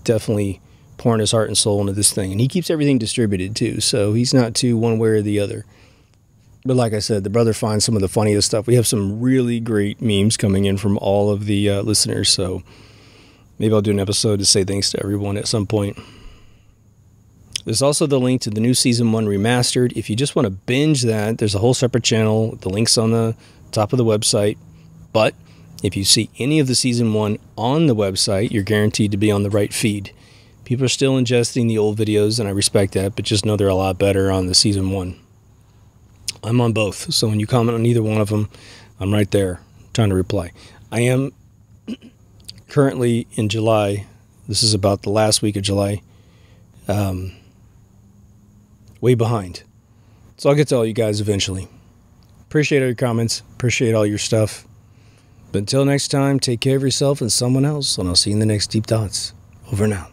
definitely pouring his heart and soul into this thing. And he keeps everything distributed too. So he's not too one way or the other. But like I said, the brother finds some of the funniest stuff. We have some really great memes coming in from all of the listeners. So maybe I'll do an episode to say thanks to everyone at some point. There's also the link to the new Season 1 Remastered. If you just want to binge that, there's a whole separate channel. The link's on the top of the website. But if you see any of the Season 1 on the website, you're guaranteed to be on the right feed. People are still ingesting the old videos, and I respect that, but just know they're a lot better on the Season 1. I'm on both, so when you comment on either one of them, I'm right there trying to reply. I am currently in July. This is about the last week of July. Way behind. So I'll get to all you guys eventually. Appreciate all your comments. Appreciate all your stuff. But until next time, take care of yourself and someone else, and I'll see you in the next Deep Thoughts. Over and out.